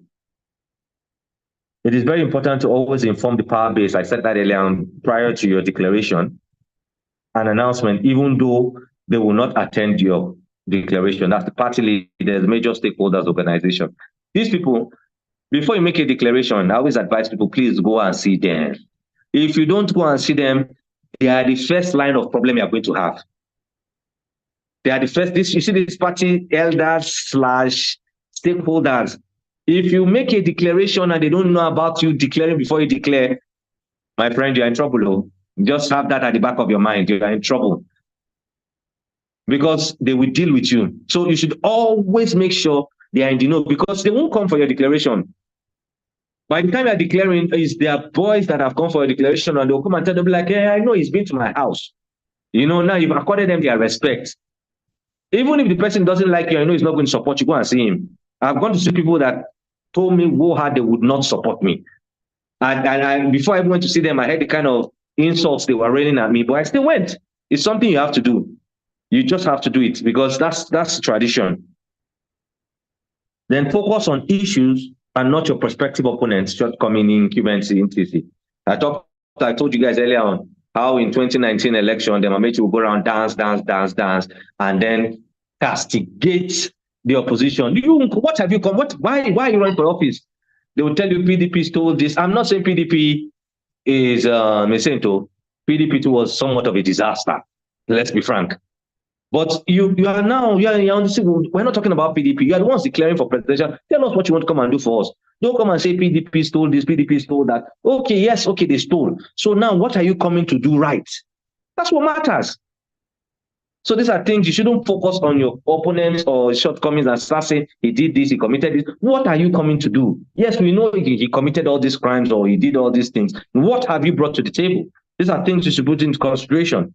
It is very important to always inform the power base. I said that earlier on, prior to your declaration, an announcement, even though they will not attend your declaration. That's the party leaders, major stakeholders, organization. These people, before you make a declaration, I always advise people, please go and see them. If you don't go and see them, they are the first line of problem you are going to have. They are the first, you see this party elders / stakeholders. If you make a declaration and they don't know about you declaring before you declare, my friend, you're in trouble. Just have that at the back of your mind. You are in trouble. Because they will deal with you. So you should always make sure they are in the know, because they won't come for your declaration. By the time you're declaring, it's their boys that have come for a declaration, and they'll come and tell them, like, hey, I know he's been to my house. You know, now you've accorded them their respect. Even if the person doesn't like you, I know he's not going to support you, go and see him. I've gone to see people that told me how hard they would not support me. And before I went to see them, I heard the kind of insults they were raining at me, but I still went. It's something you have to do. You just have to do it, because that's tradition. Then focus on issues and not your prospective opponents, shortcoming, incumbency, etc. I told you guys earlier on how in 2019 election, the Mamechi will go around dance, and then castigate the opposition. What have you come? Why are you running for office? They will tell you PDP stole this. I'm not saying PDP is Mesento. PDP too was somewhat of a disaster. Let's be frank. But you're we're not talking about PDP. You are the ones declaring for presidential. Tell us what you want to come and do for us. Don't come and say PDP stole this, PDP stole that. Okay, yes, okay, they stole. So now what are you coming to do right? That's what matters. So these are things you shouldn't focus on your opponents or shortcomings and start saying he did this, he committed this. What are you coming to do? Yes, we know he committed all these crimes or he did all these things. What have you brought to the table? These are things you should put into consideration.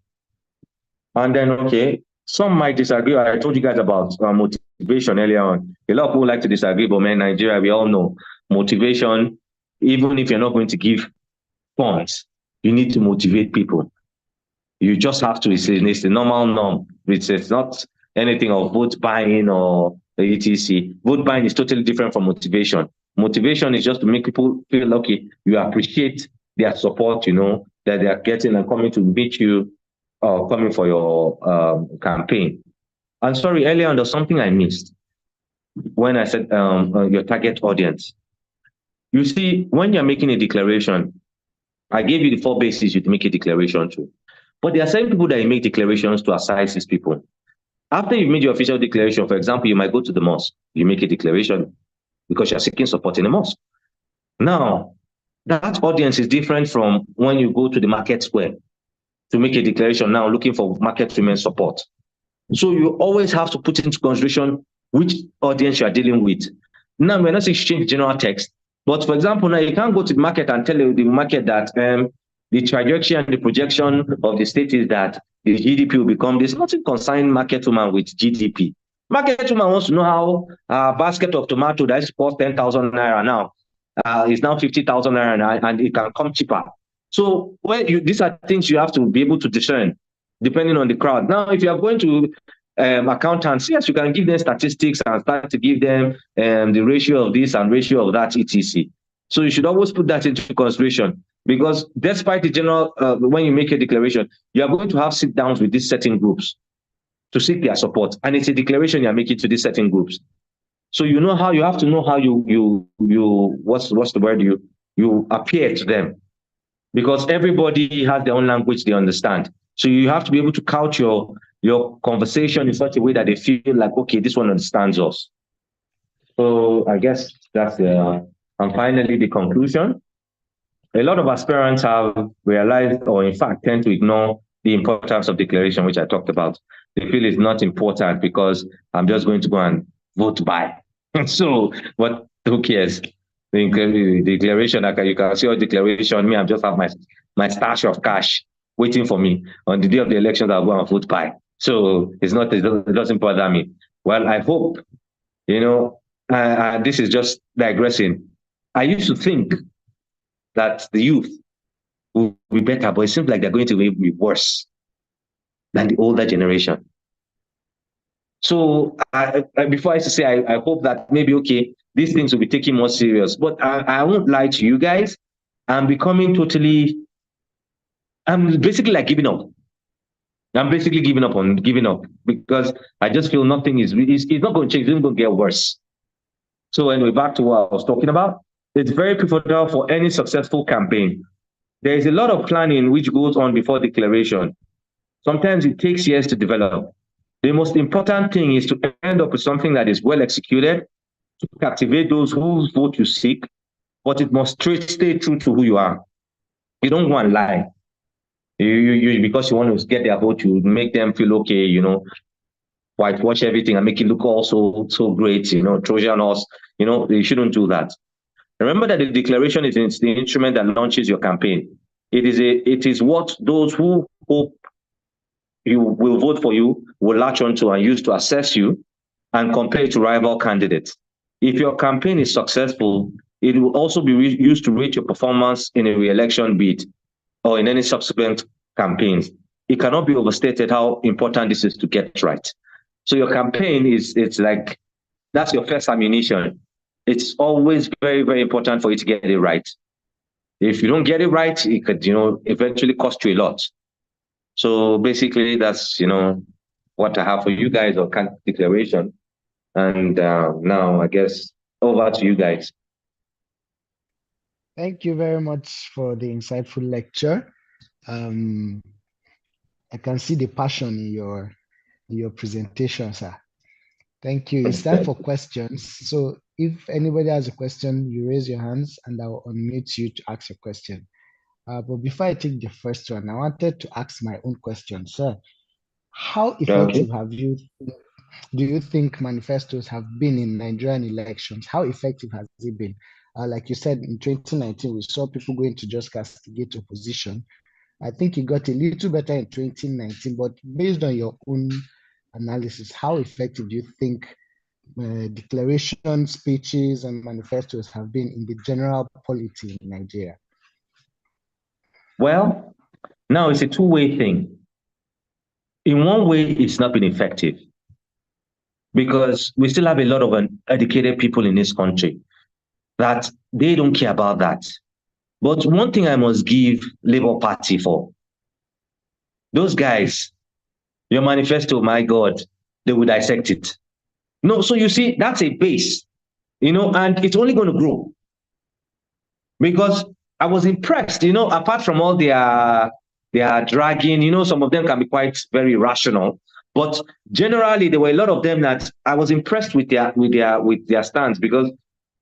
And then, okay, some might disagree. I told you guys about motivation earlier on. A lot of people like to disagree, but man, Nigeria, we all know motivation, even if you're not going to give funds, you need to motivate people. You just have to, it's the normal norm. It's not anything of vote buying or etc. Vote buying is totally different from motivation. Motivation is just to make people feel, okay, you appreciate their support, you know, that they are getting and coming to meet you, coming for your campaign. I'm sorry, earlier on, there's something I missed when I said your target audience. You see, when you're making a declaration, I gave you the 4 bases you make a declaration to. But there are certain people that you make declarations to aside these people. After you've made your official declaration, for example, you might go to the mosque, you make a declaration because you're seeking support in the mosque. Now, that audience is different from when you go to the market square to make a declaration now looking for market women support. So you always have to put into consideration which audience you are dealing with. Now, we're not exchanging general text, but for example, now you can't go to the market and tell the market that the trajectory and the projection of the state is that the GDP will become this. Nothing concerning market woman with GDP. Market woman wants to know how a basket of tomato that is cost 10,000 naira now is now 50,000 naira and it can come cheaper. So these are things you have to be able to discern depending on the crowd. Now, if you are going to accountants, yes, you can give them statistics and start to give them the ratio of this and ratio of that, etc. So you should always put that into consideration, because despite the general, when you make a declaration, you are going to have sit downs with these certain groups to seek their support, and it's a declaration you are making to these certain groups. So you know how you have to know how you what's the word you appear to them, because everybody has their own language they understand. So you have to be able to couch your conversation in such a way that they feel like, okay, this one understands us. So I guess that's and finally the conclusion. A lot of aspirants have realized, or in fact tend to ignore the importance of declaration, which I talked about. They feel it's not important because I'm just going to go and vote by. So who cares? The declaration, you can see your declaration, me, I just have my stash of cash waiting for me. On the day of the elections, I'll go and vote by. So it doesn't bother me. Well, I hope, this is just digressing. I used to think that the youth will be better, but it seems like they're going to be worse than the older generation. So before I used to say, I hope that maybe, okay, these things will be taken more serious. But I won't lie to you guys. I'm basically like giving up. I'm basically giving up because I just feel nothing it's not going to change. It's going to get worse. So anyway, back to what I was talking about. It's very pivotal for any successful campaign. There is a lot of planning which goes on before declaration. Sometimes it takes years to develop. The most important thing is to end up with something that is well executed, to captivate those whose vote you seek, but it must stay true to who you are. You don't go and lie. You because you want to get their vote, you make them feel okay, whitewash everything and make it look all so great, Trojan horse, you shouldn't do that. Remember that the declaration is the instrument that launches your campaign. It is what those who hope you will vote for you will latch onto and use to assess you and compare to rival candidates. If your campaign is successful, it will also be used to rate your performance in a re-election bid or in any subsequent campaigns. It cannot be overstated how important this is to get right. So your campaign it's like, that's your first ammunition. It's always very, very important for you to get it right. If you don't get it right, it could, eventually cost you a lot. So basically, that's, what I have for you guys on declaration. And now, I guess, over to you guys. Thank you very much for the insightful lecture. I can see the passion in your presentation, sir. Thank you. It's time for questions. So if anybody has a question, you raise your hands and I'll unmute you to ask a question. But before I take the first one, I wanted to ask my own question, sir. How effective do you think manifestos have been in Nigerian elections? How effective has it been? Like you said, in 2019, we saw people going to just castigate opposition. I think it got a little better in 2019, but based on your own analysis, how effective do you think declaration speeches and manifestos have been in the general polity in Nigeria? Well, now it's a two-way thing. In one way, it's not been effective because we still have a lot of uneducated people in this country that they don't care about that. But one thing I must give Labour Party for, those guys, your manifesto, my God, they will dissect it. No, so you see, that's a base, and it's only going to grow. Because I was impressed, apart from all their they are dragging. Some of them can be quite very rational, but generally there were a lot of them that I was impressed with their stance, because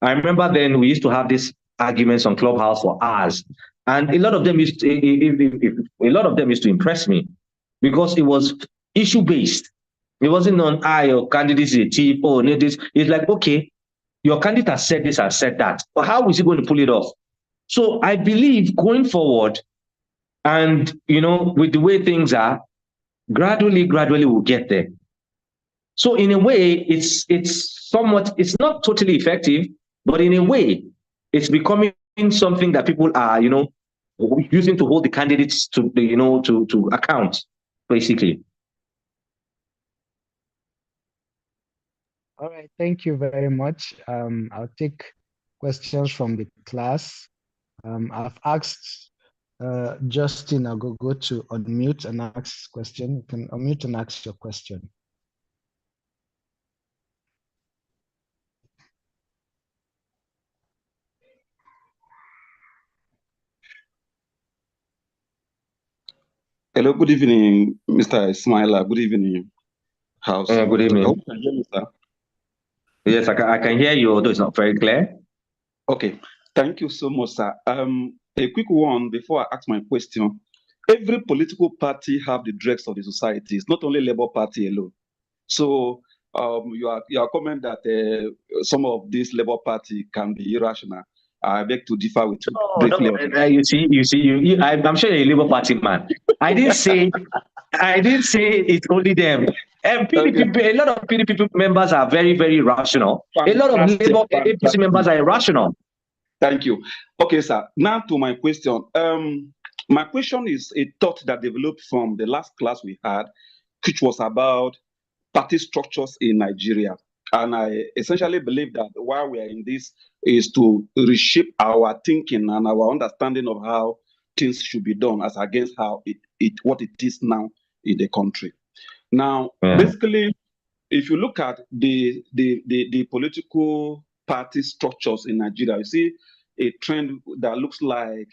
I remember then we used to have these arguments on Clubhouse for hours, and a lot of them used to impress me, because it was issue based. It wasn't on your candidate is a thief, no, this. It's like, okay, your candidate has said this, has said that, but how is he going to pull it off? So I believe going forward, and with the way things are, gradually we'll get there. So in a way, it's not totally effective, but in a way, it's becoming something that people are, using to hold the candidates to, to account, basically. All right, thank you very much. I'll take questions from the class. I've asked Justin Agogo to unmute and ask question. You can unmute and ask your question. Hello, good evening, Mr. Ismaila. Good evening, House. Good evening. I hope you can hear me, sir. Yes, I can hear you, although it's not very clear. Okay, thank you so much, sir. A quick one before I ask my question. Every political party have the dregs of the society. It's not only Labour Party alone. So your comment that some of this Labour Party can be irrational, I beg to differ with you briefly. I'm sure you're a Labour Party man. I didn't say it's only them. And PDP, okay. A lot of PDP members are very, very rational. Fantastic, a lot of Labour APC members are irrational. Thank you. Okay, sir. Now to my question. My question is a thought that developed from the last class we had, which was about party structures in Nigeria. And I essentially believe that why we are in this is to reshape our thinking and our understanding of how things should be done as against how what it is now in the country. Now, basically, if you look at the political party structures in Nigeria, you see a trend that looks like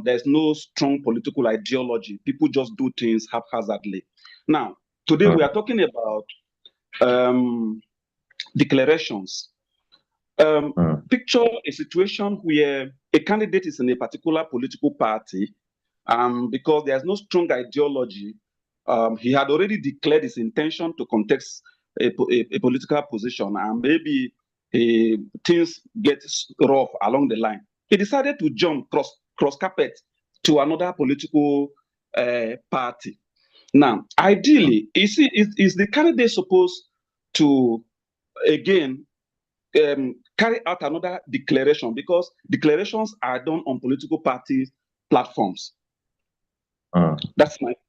there's no strong political ideology. People just do things haphazardly. Now, today we are talking about declarations. Picture a situation where a candidate is in a particular political party, because there's no strong ideology. He had already declared his intention to contest a political position, and maybe things get rough along the line. He decided to jump cross carpet to another political party. Now, ideally, is the candidate supposed to again carry out another declaration, because declarations are done on political party platforms?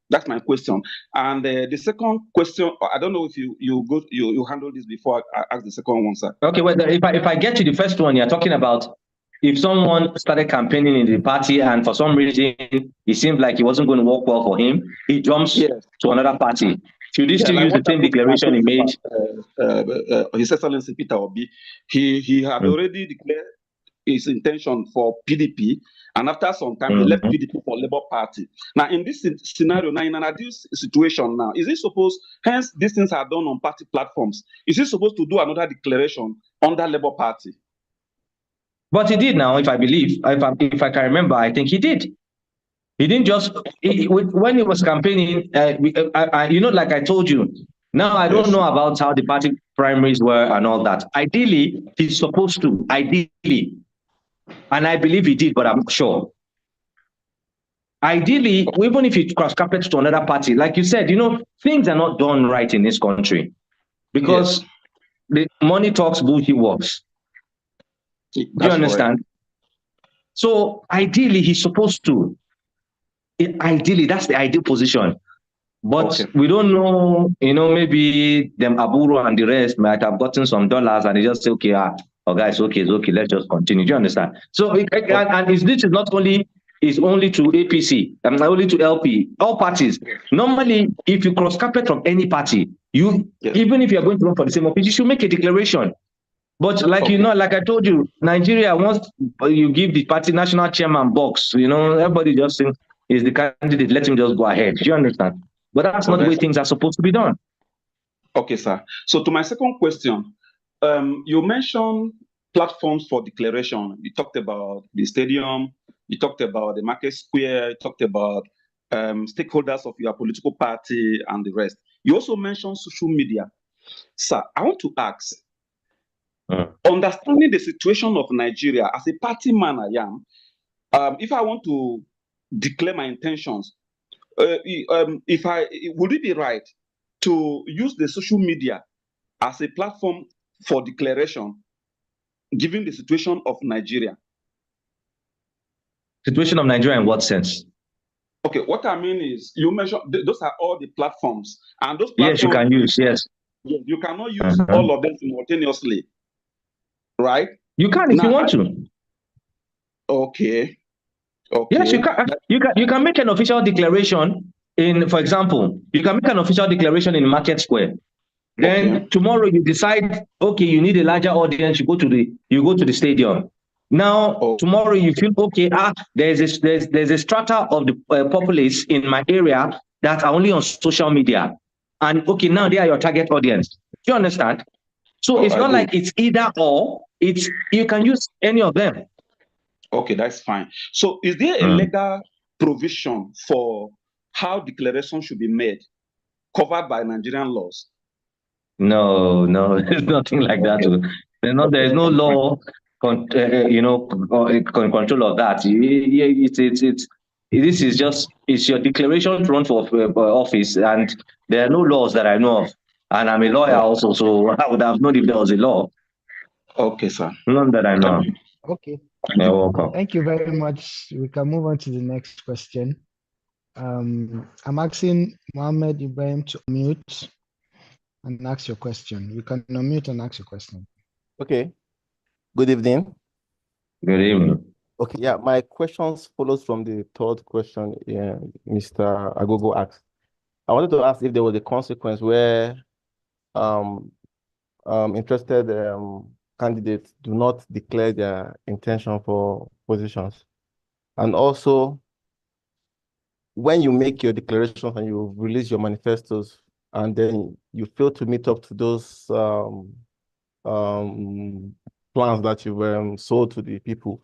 That's my question. And the second question, I don't know if you handle this before I ask the second one, sir. Okay, well, if I get to the first one, you're talking about if someone started campaigning in the party and for some reason it seemed like it wasn't going to work well for him, he jumps to another party. Should he still use the same declaration he made? His Excellency Peter Obi, he had already declared his intention for PDP, and after some time he left PDP for Labour Party. Now, in this scenario, now in an ideal situation, now is it supposed? Hence, these things are done on party platforms. Is he supposed to do another declaration under Labour Party? But he did now, if I believe, if I can remember, I think he did. He didn't just, when he was campaigning, like I told you, now I don't know about how the party primaries were and all that. Ideally, he's supposed to, ideally, and I believe he did, but I'm not sure. Ideally, even if he cross carpets to another party, like you said, things are not done right in this country because the money talks, bullshit works. Do you understand? Right. So ideally, he's supposed to. Ideally, that's the ideal position. But we don't know, maybe them Aburo and the rest might have gotten some dollars and they just say, okay, guys, okay, let's just continue. Do you understand? So, and this is not only, it's only to APC, only to LP, all parties. Normally, if you cross carpet from any party, even if you're going to run for the same office, you should make a declaration. But like like I told you, Nigeria, once you give the party national chairman box, everybody just thinks, is the candidate, let him just go ahead. Do you understand? But that's not the way things are supposed to be done. Okay, sir. So to my second question, you mentioned platforms for declaration. You talked about the stadium, you talked about the market square, you talked about stakeholders of your political party and the rest. You also mentioned social media. Sir, I want to ask, understanding the situation of Nigeria, as a party man I am, if I want to declare my intentions, would it be right to use the social media as a platform for declaration, given the situation of Nigeria? Situation of Nigeria in what sense? Okay, what I mean is, you mentioned those are all the platforms, and those Yes, platforms you can use, yes. You cannot use all of them simultaneously, right? You can if you want to. Okay. Yes, you can. You can make an official declaration in, for example, you can make an official declaration in Market Square. Then tomorrow you decide, okay, you need a larger audience. You go to the stadium. Now tomorrow you feel okay. There's a strata of the populace in my area that are only on social media, and okay, now they are your target audience. Do you understand? So it's not like it's either or. It's you can use any of them. Okay, that's fine. So is there a legal provision for how declaration should be made, covered by Nigerian laws? No, there's nothing like that. There is no law, control of that. This is just your declaration to run for office, and there are no laws that I know of. And I'm a lawyer also, so I would have known if there was a law. Okay, sir. None that I know. Okay. You're welcome. Thank you very much. We can move on to the next question. I'm asking Mohammed Ibrahim to unmute and ask your question. You can unmute and ask your question. Okay. Good evening. Good evening. Okay, yeah, my questions follows from the third question Mr. Agogo asked. I wanted to ask if there was a consequence where interested candidates do not declare their intention for positions. And also, when you make your declarations and you release your manifestos, and then you fail to meet up to those plans that you sold to the people,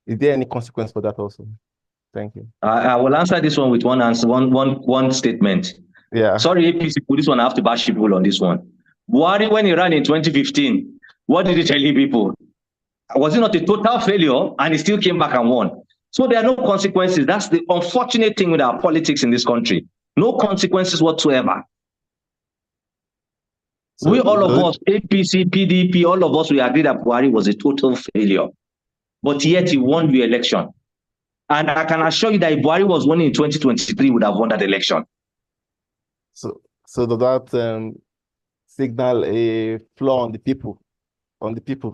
is there any consequence for that also? Thank you. I will answer this one with one answer, one statement. Yeah. Sorry, APC, this one I have to bash people on this one. Buhari, when he ran in 2015, what did he tell you people? Was it not a total failure? And he still came back and won. So there are no consequences. That's the unfortunate thing with our politics in this country. No consequences whatsoever. So we all of us, APC, PDP, all of us, we agree that Buhari was a total failure. But yet he won the election. And I can assure you that if Buhari was won in 2023, he would have won that election. So does that signal a flaw on the people?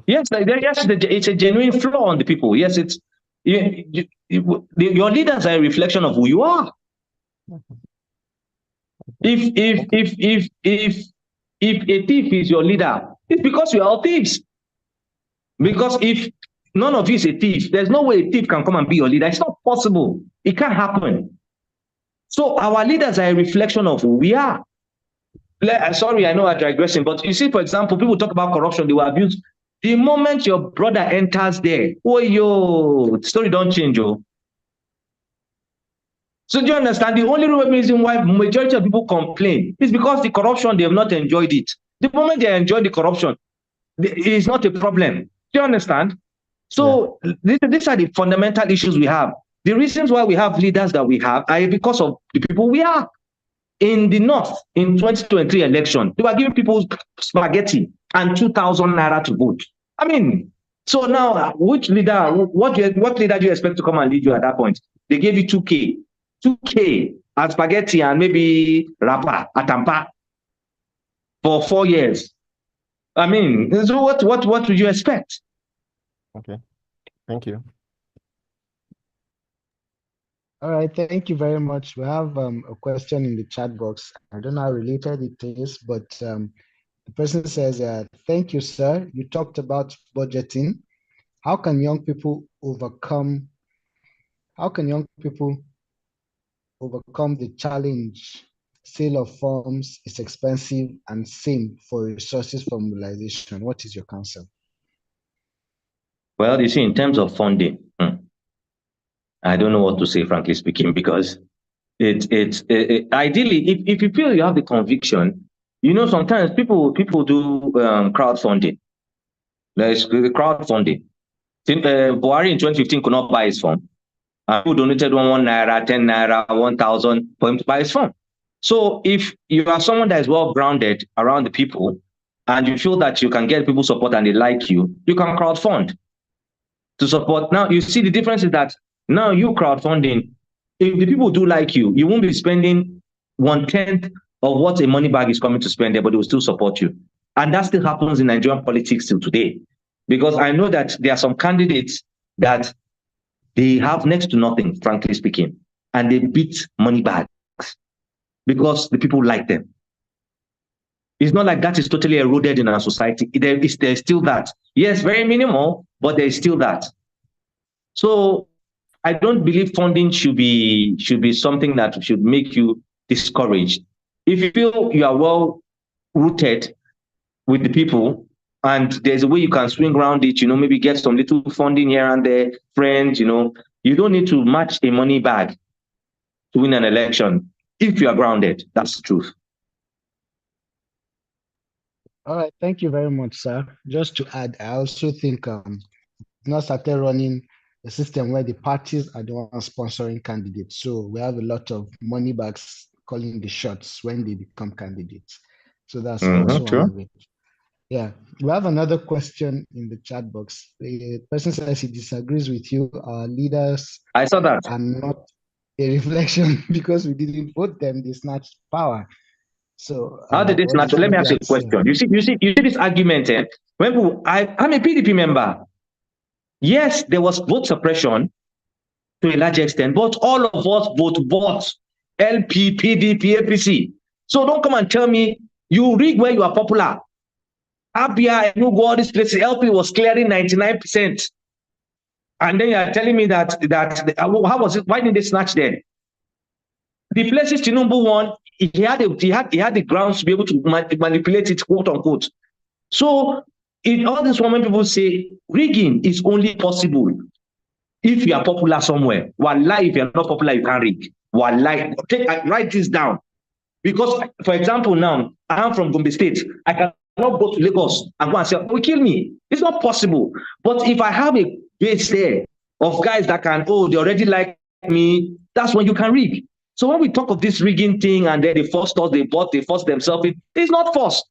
Yes, it's a genuine flaw on the people. Yes, it's your leaders are a reflection of who you are. If a thief is your leader, it's because you are all thieves. Because if none of you is a thief, there's no way a thief can come and be your leader. It's not possible. It can't happen. So our leaders are a reflection of who we are. Sorry, I know I'm digressing, but you see, for example, people talk about corruption, they were abused. The moment your brother enters there, the story don't change. So do you understand? The only reason why majority of people complain is because the corruption, they have not enjoyed it. The moment they enjoy the corruption, it is not a problem. Do you understand? So these are the fundamental issues we have. The reasons why we have leaders that we have are because of the people we are. In the North, in 2023 election, they were giving people spaghetti and 2,000 naira to vote. I mean, so now, which leader, what leader do you expect to come and lead you at that point? They gave you 2K and spaghetti and maybe rapa, atampa for 4 years. I mean, so what would you expect? Okay, thank you. All right, thank you very much. We have a question in the chat box. I don't know how related it is, but the person says, thank you, sir. You talked about budgeting. How can young people overcome the challenge. Sale of forms is expensive and same for resources for mobilization. What is your counsel? Well, you see, in terms of funding, I don't know what to say, frankly speaking, because ideally, if you feel you have the conviction, sometimes people do crowdfunding. There's crowdfunding. Buhari in 2015 could not buy his phone. People donated one naira, 10 naira, 1,000 for him to buy his phone. So if you are someone that is well grounded around the people and you feel that you can get people support and they like you can crowdfund to support. Now, you see the difference is that now you crowdfunding, if the people do like you won't be spending 1/10 of what a money bag is coming to spend there, but they will still support you. And that still happens in Nigerian politics till today. Because I know that there are some candidates that they have next to nothing, frankly speaking, and they beat money bags because the people like them. It's not like that is totally eroded in our society. There's still that. Yes, very minimal, but there's still that. So I don't believe funding should be something that should make you discouraged. If you feel you are well rooted with the people and there's a way you can swing around it, maybe get some little funding here and there, friends, you don't need to match a money bag to win an election. If you are grounded, that's the truth. All right, thank you very much, sir. Just to add, I also think now started running a system where the parties are the ones sponsoring candidates. So we have a lot of money bags calling the shots when they become candidates. So that's also one of it. Yeah, we have another question in the chat box. The person says he disagrees with you. Our leaders I saw that. are not a reflection because we didn't vote them. They snatched power. So how did they snatch? Let me ask you a question. You see this argument. When people, I'm a PDP member. Yes, there was vote suppression to a large extent, but all of us vote LP, PDP, APC. So don't come and tell me you rig where you are popular. Abia, Enugu, all these places, LP was clearing 99%. And then you are telling me that how was it? Why didn't they snatch then? The places Tinubu won, he had the grounds to be able to manipulate it, quote unquote. So in all this when people say rigging is only possible if you are popular somewhere. Wallahi, if you're not popular, you can't rig. Wallahi, write this down. Because, for example, now I am from Gombe State. I cannot go to Lagos and go and say, "Oh, kill me." It's not possible. But if I have a base there of guys that can, they already like me, that's when you can rig. So when we talk of this rigging thing and then they forced us, they forced themselves in, it's not forced.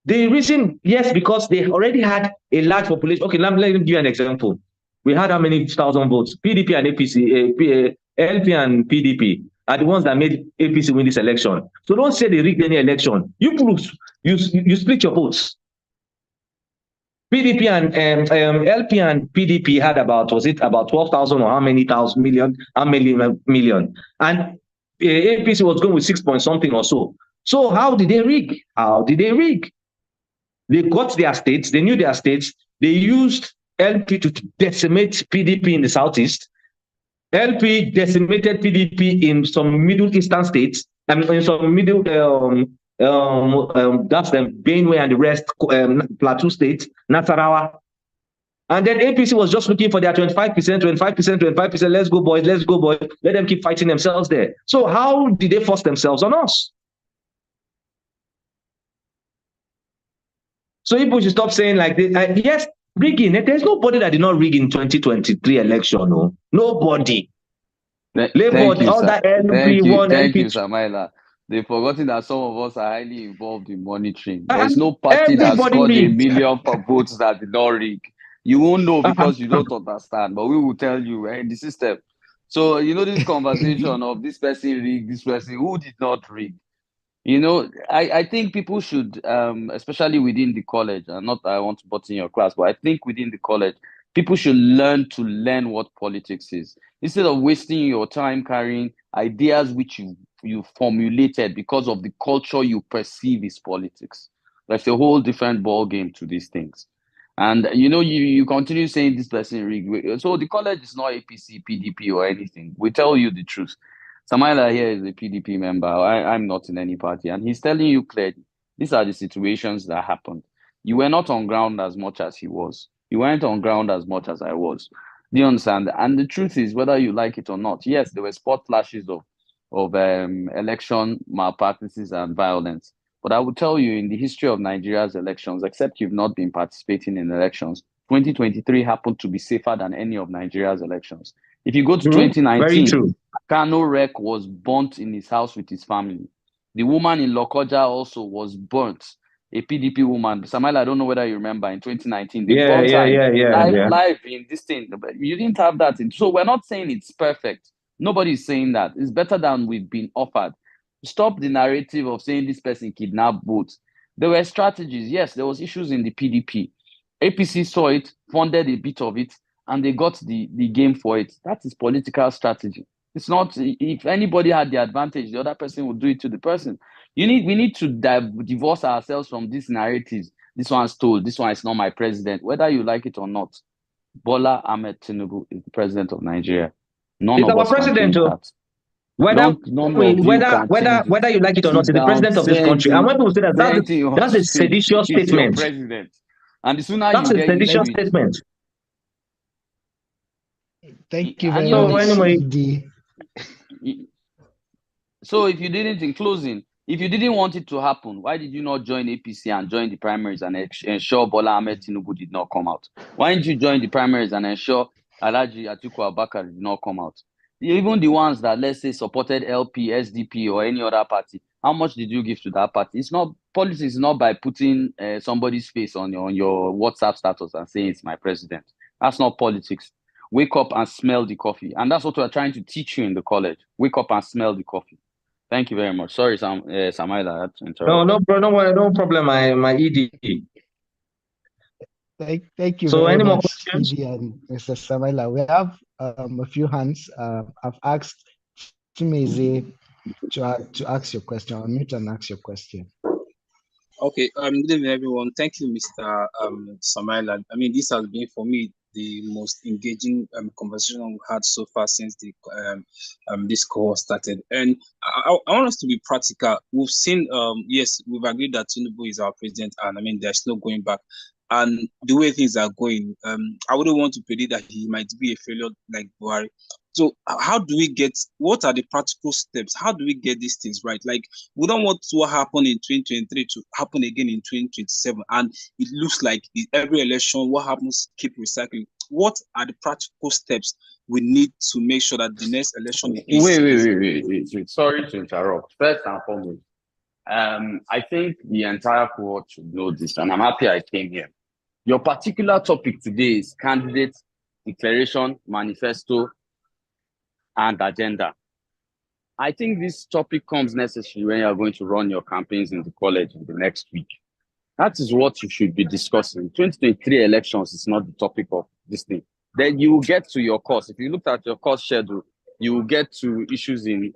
The reason, yes, because they already had a large population. Okay, let me give you an example. We had how many thousand votes? PDP and APC, LP and PDP are the ones that made APC win this election. So don't say they rigged any election. You split your votes. PDP and LP and PDP had about 12,000 or how many million? And APC was going with 6 point something or so. So how did they rig? They got their states, they knew their states, they used LP to decimate PDP in the southeast. LP decimated PDP in some Middle Eastern states, and in some middle, that's the Benue and the rest, Plateau states, Nasarawa. And then APC was just looking for their 25%. Let's go, boys. Let them keep fighting themselves there. So how did they force themselves on us? So people should stop saying like this. Yes, rigging. There's nobody that did not rig in 2023 election. No, nobody. Thank you, Samaila. They've forgotten that some of us are highly involved in monitoring. There's no party that scored a million votes that did not rig. You won't know because you don't understand, but we will tell you in the system. So, this conversation of this person rigged, this person, who did not rig? I think people should, especially within the college, and not that I want to butt in your class, but I think within the college, people should learn what politics is. Instead of wasting your time carrying ideas which you formulated because of the culture you perceive is politics. There's a whole different ball game to these things. And you continue saying this person rigged. So the college is not APC, PDP, or anything. We tell you the truth. Samaila here is a PDP member. I'm not in any party. And he's telling you clearly, these are the situations that happened. You were not on ground as much as he was. You weren't on ground as much as I was. Do you understand? And the truth is, whether you like it or not, yes, there were spot flashes of election malpractices and violence. But I will tell you, in the history of Nigeria's elections, except you've not been participating in elections, 2023 happened to be safer than any of Nigeria's elections. If you go to True. Very 2019, true. Kano Rek was burnt in his house with his family. The woman in Lokoja also was burnt. A PDP woman, Samuel, I don't know whether you remember, in 2019, they burnt her live in this thing. You didn't have that. So we're not saying it's perfect. Nobody's saying that. It's better than we've been offered. Stop the narrative of saying this person kidnapped votes. There were strategies. Yes, there was issues in the PDP. APC saw it, funded a bit of it, and they got the game for it. That is political strategy. It's not, if anybody had the advantage, the other person would do it to the person. We need to divorce ourselves from these narratives. This one's told, this one is not my president. Whether you like it or not, Bola Ahmed Tinubu is the president of Nigeria. None of us can change that. Whether you like it or not, he's the president of this country. And when people say that's a seditious statement. President. And the sooner that's a seditious statement. Thank you very much. Anyway, so if you didn't, in closing, if you didn't want it to happen, why did you not join APC and join the primaries and ensure Bola Ahmed Tinubu did not come out? Why didn't you join the primaries and ensure Alhaji Atiku Abubakar did not come out? Even the ones that, let's say, supported LP, SDP, or any other party, how much did you give to that party? It's not, politics is not by putting somebody's face on your WhatsApp status and saying it's my president. That's not politics. Wake up and smell the coffee. And that's what we're trying to teach you in the college. Wake up and smell the coffee. Thank you very much. Sorry, Samaila, I had to interrupt. No problem, my ED. Thank you very much, ED and Mr. Samaila. We have a few hands. I've asked Chimeze to ask your question. Unmute and ask your question. Okay, good evening, everyone. Thank you, Mr. Samaila. I mean, this has been, for me, the most engaging conversation we've had so far since the this cohort started. And I want us to be practical. We've seen, yes, we've agreed that Tinubu is our president, and I mean, there's no going back. And the way things are going, I wouldn't want to predict that he might be a failure like Buhari. So how do we get, what are the practical steps? How do we get these things right? Like, we don't want what happened in 2023 to happen again in 2027. And it looks like every election, what happens, keep recycling. What are the practical steps we need to make sure that the next election is... Wait. Sorry to interrupt. First and foremost, I think the entire cohort should know this, and I'm happy I came here. Your particular topic today is candidate declaration, manifesto, and agenda. I think this topic comes necessary when you're going to run your campaigns in the college in the next week. That is what you should be discussing. 2023 elections is not the topic of this thing. Then you will get to your course. If you look at your course schedule, you will get to issues in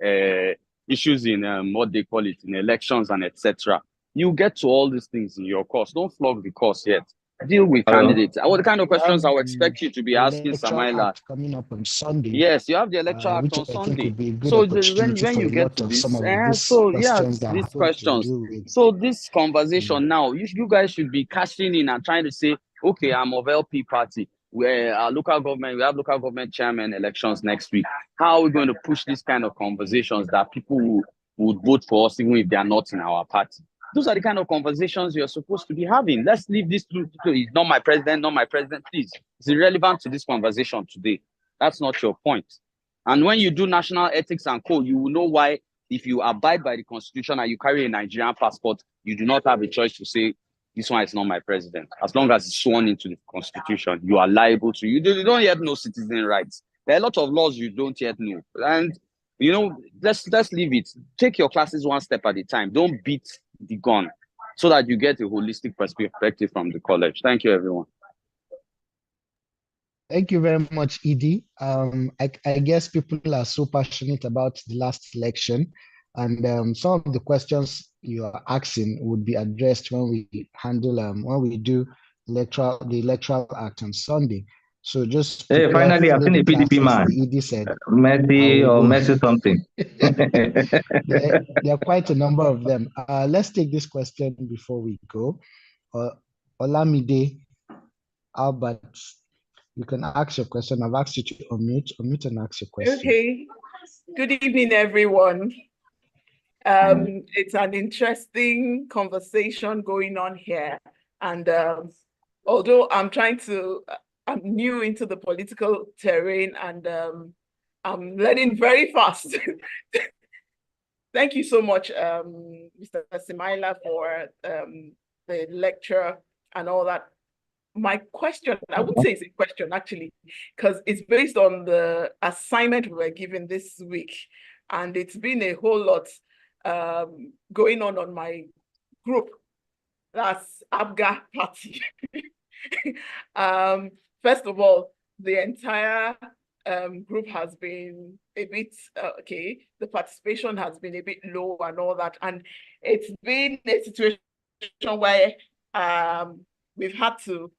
what they call it, in elections and etc. You get to all these things in your course. Don't flog the course yet. Deal with candidates. What kind of questions I would expect you to be asking, Samaila? Coming up on Sunday. Yes, you have the electoral act on Sunday. So when you get to this, these questions. So this conversation now, you guys should be cashing in and trying to say, okay, I'm of LP party. Where our local government, we have local government chairman elections next week. How are we going to push this kind of conversations that people would vote for us even if they are not in our party? Those are the kind of conversations you're supposed to be having. Let's leave this to he's not my president, please. It's irrelevant to this conversation today. That's not your point. And when you do national ethics and code, you will know why, if you abide by the constitution and you carry a Nigerian passport, you do not have a choice to say, this one is not my president. As long as it's sworn into the constitution, you are liable to. You don't yet know citizen rights. There are a lot of laws you don't yet know. And, let's leave it. Take your classes one step at a time. Don't beat the gun so that you get a holistic perspective from the college. Thank you, everyone. Thank you very much, Edie. I guess people are so passionate about the last election, and some of the questions you are asking would be addressed when we handle when we do the electoral act on Sunday. So just Hey, prepare, finally, I've follow seen the a PDP classes. man. The ED said, I Messi will or go. Messi something. There are quite a number of them. Let's take this question before we go. Olamide Albert, you can ask your question. I've asked you to unmute and ask your question. Okay. Good evening, everyone. It's an interesting conversation going on here. And although I'm new into the political terrain and I'm learning very fast. Thank you so much, Mr. Simaila, for the lecture and all that. My question, I would say it's a question actually, because it's based on the assignment we were given this week. And it's been a whole lot going on my group. That's ABGA party. First of all, the entire group has been a bit, okay, the participation has been a bit low and all that. And it's been a situation where we've had to,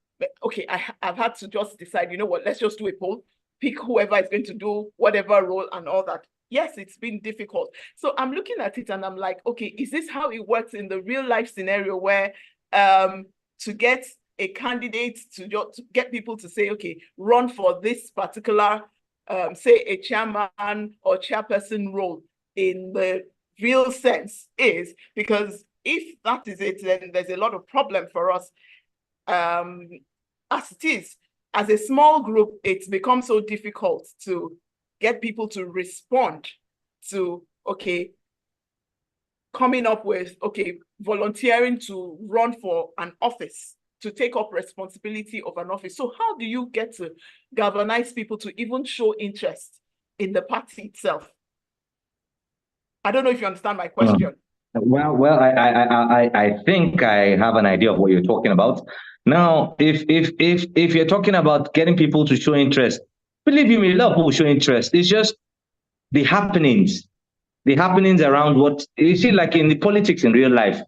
okay, I've had to just decide, you know what, let's just do a poll, pick whoever is going to do whatever role and all that. Yes, it's been difficult. So I'm looking at it and I'm like, okay, is this how it works in the real life scenario where to get a candidate to get people to say, okay, run for this particular, say a chairman or chairperson role in the real sense is, because if that is it, then there's a lot of problem for us. As it is, as a small group, it's become so difficult to get people to respond to, okay, coming up with, okay, volunteering to run for an office, to take up responsibility of an office. So how do you get to galvanize people to even show interest in the party itself? I don't know if you understand my question. Well, I think I have an idea of what you're talking about. Now, if you're talking about getting people to show interest, believe me, a lot of people show interest. It's just the happenings around what you see, like in the politics in real life.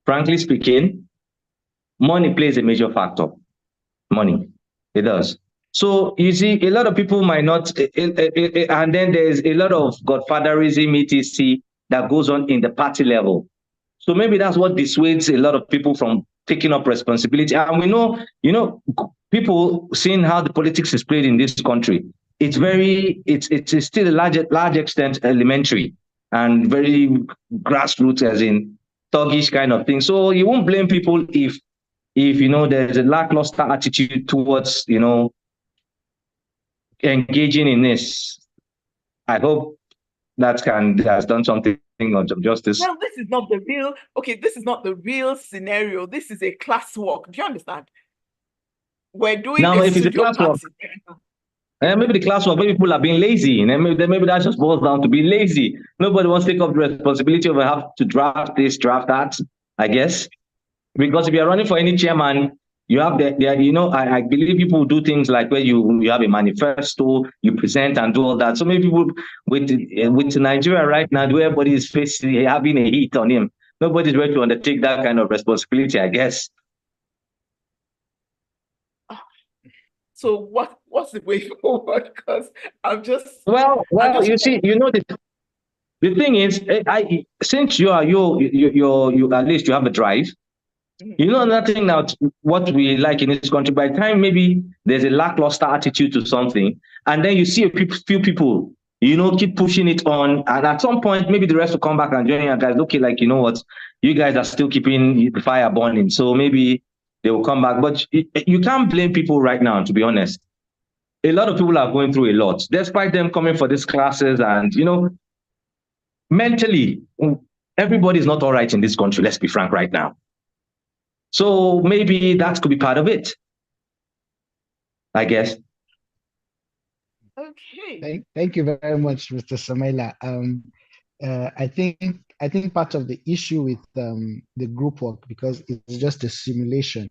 Frankly speaking, money plays a major factor. Money, it does. So you see, a lot of people might not, and then there's a lot of godfatherism, etc., that goes on in the party level. So maybe that's what dissuades a lot of people from taking up responsibility. And we know, people seeing how the politics is played in this country, it's still a large extent elementary and very grassroots, as in thuggish kind of thing. So you won't blame people if there's a lackluster attitude towards engaging in this. I hope that has done something of justice. Well, this is not the real, okay, this is not the real scenario. This is a class walk. Do you understand? We're doing now, if it's a class walk, maybe the class work, maybe people are being lazy, and maybe that just boils down to being lazy. Nobody wants to take up the responsibility of have to draft this, draft that, I guess. Because if you're running for any chairman, you have I believe people do things like where you have a manifesto, you present and do all that. So maybe people with Nigeria right now, where everybody is facing having a heat on him, nobody's ready to undertake that kind of responsibility, I guess. So what's the way forward? Because I'm just you see, the thing is, since you at least you have a drive. Nothing now. What we like in this country, by the time maybe there's a lackluster attitude to something, and then you see a few people, keep pushing it on, and at some point, maybe the rest will come back and join you guys. Okay, like, you know what, you guys are still keeping the fire burning, so maybe they will come back. But you can't blame people right now, to be honest. A lot of people are going through a lot, despite them coming for these classes, and mentally, everybody's not all right in this country. Let's be frank right now. So maybe that could be part of it, I guess. Okay. Thank you very much, Mr. Samaila. I think part of the issue with the group work, because it's just a simulation.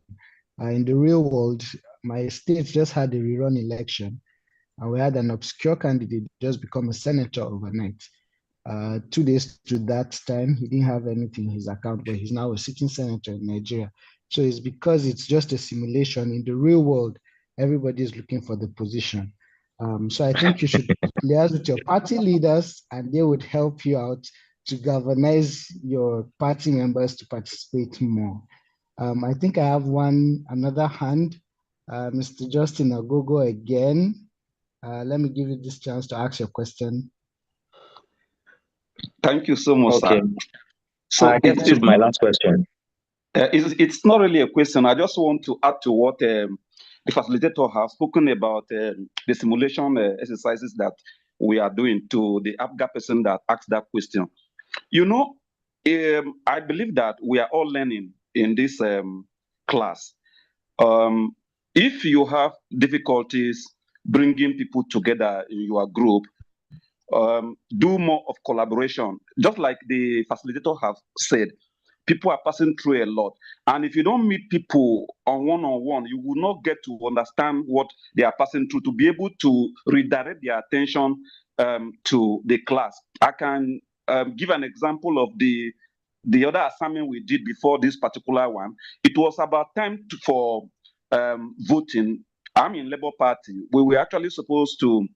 In the real world, my state just had a rerun election, and we had an obscure candidate just become a senator overnight. 2 days to that time, he didn't have anything in his account, but he's now a sitting senator in Nigeria. So it's because it's just a simulation. In the real world, everybody is looking for the position. So I think you should liaise with your party leaders, and they would help you out to galvanize your party members to participate more. I think I have another hand, Mr. Justin Agogo again. Let me give you this chance to ask your question. Thank you so much, Okay. sir. So I guess this is my last question. It's not really a question. I just want to add to what the facilitator has spoken about the simulation exercises that we are doing to the APGA person that asked that question. You know, I believe that we are all learning in this class. If you have difficulties bringing people together in your group, do more of collaboration. Just like the facilitator have said, people are passing through a lot. And if you don't meet people on one-on-one, you will not get to understand what they are passing through to be able to redirect their attention to the class. I can give an example of the other assignment we did before this particular one. It was about time for voting. I'm in Labour Party. We were actually supposed to,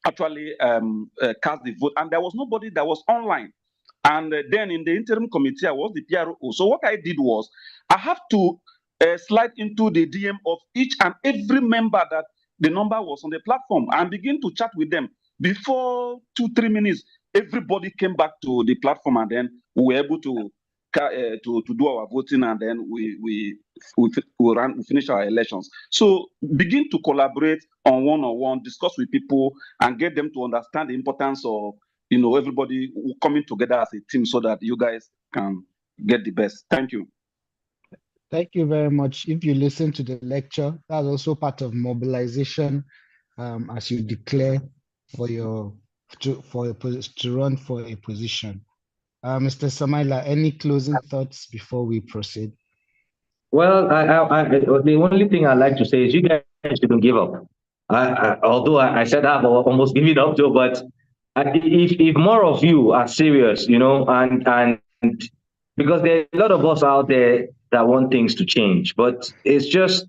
actually cast the vote, and there was nobody that was online. And then in the interim committee, I was the PRO. So what I did was I have to slide into the DM of each and every member that the number was on the platform and begin to chat with them. Before 2-3 minutes, everybody came back to the platform, and then we were able to do our voting, and then we finish our elections. So begin to collaborate on one-on-one, discuss with people, and get them to understand the importance of everybody coming together as a team so that you guys can get the best. Thank you. Thank you very much. If you listen to the lecture, that's also part of mobilization as you declare to run for a position. Mr. Samaila, any closing thoughts before we proceed? Well, the only thing I'd like to say is you guys shouldn't give up. Although I said I've almost given up, Joe, but if more of you are serious, and because there are a lot of us out there that want things to change, but it's just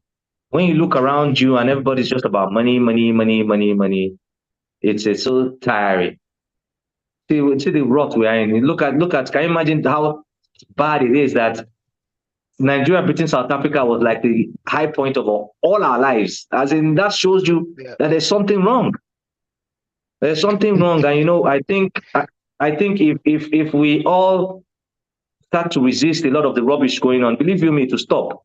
when you look around you and everybody's just about money, money, money, money, money, it's so tiring. See the rot we are in. Look at. Can you imagine how bad it is that Nigeria beating South Africa was like the high point of all our lives? As in, that shows you that there's something wrong. There's something wrong, and I think if we all start to resist a lot of the rubbish going on, believe you me, to stop.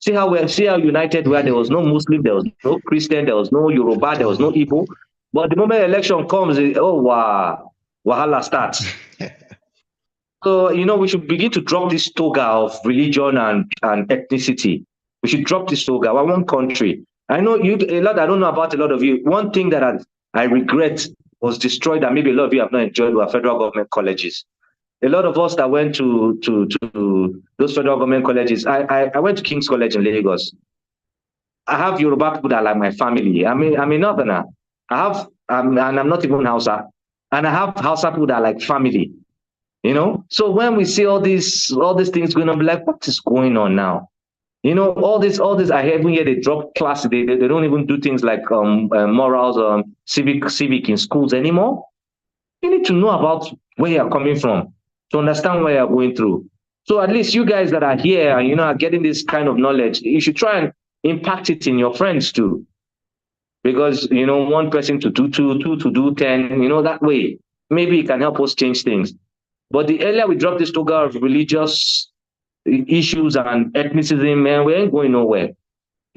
See how united we are. There was no Muslim, there was no Christian, there was no Yoruba, there was no Igbo. But the moment election comes, wow, wahala starts. So, we should begin to drop this toga of religion and ethnicity. We should drop this toga. We're one country. I know a lot. I don't know about a lot of you. One thing that I regret was destroyed, and maybe a lot of you have not enjoyed, were federal government colleges. A lot of us that went to those federal government colleges. I went to King's College in Lagos. I have Yoruba people that are like my family. I'm a Northerner. and I'm not even Hausa. And I have Hausa people that are like family. So when we see all these things going on, be like, what is going on now? All this I even hear they drop classes. They don't even do things like morals, civic in schools anymore. You need to know about where you're coming from to understand what you're going through. So at least you guys that are here and are getting this kind of knowledge, you should try and impact it in your friends too. Because one person to do 2 to do 10, that way maybe it can help us change things. But the earlier we drop this toga of religious issues and ethnicism, man, we ain't going nowhere.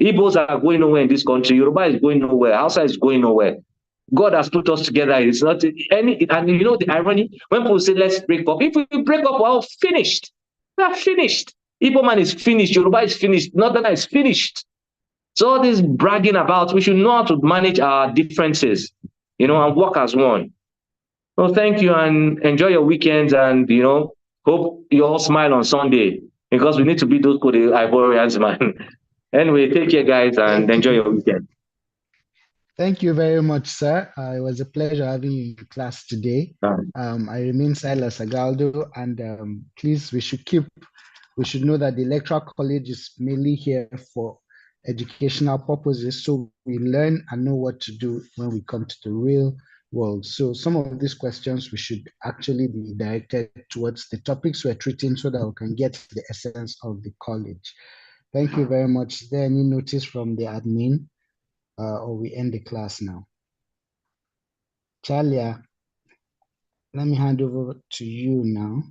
Igbos are going nowhere in this country. Yoruba is going nowhere. Hausa is going nowhere. God has put us together. It's not any, and the irony, when people say, let's break up, if we break up, we're all finished. We're finished. Igbo man is finished. Yoruba is finished. Northerner is finished. So all this bragging about, we should know how to manage our differences, and work as one. Well, thank you, and enjoy your weekends, and hope you all smile on Sunday, because we need to beat those Ivorians, man. Anyway, take care, guys, and enjoy your weekend. Thank you very much, sir. It was a pleasure having you in class today. I remain Silas Agaldo, and please, we should know that the Electoral College is mainly here for educational purposes, so we learn and know what to do when we come to the real world. So some of these questions we should actually be directed towards the topics we're treating so that we can get the essence of the college. Thank you very much. Is there any notice from the admin or we end the class now? Chalia, let me hand over to you now.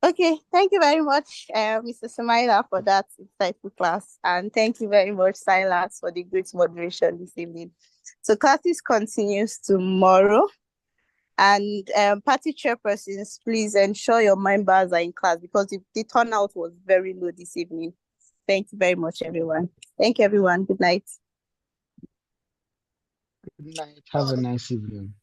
Okay, thank you very much, Mr. Sumaila, for that insightful class. And thank you very much, Silas, for the great moderation this evening. So classes continues tomorrow. And party chairpersons, please ensure your members are in class because the turnout was very low this evening. Thank you very much, everyone. Thank you, everyone. Good night. Good night. Have a nice evening.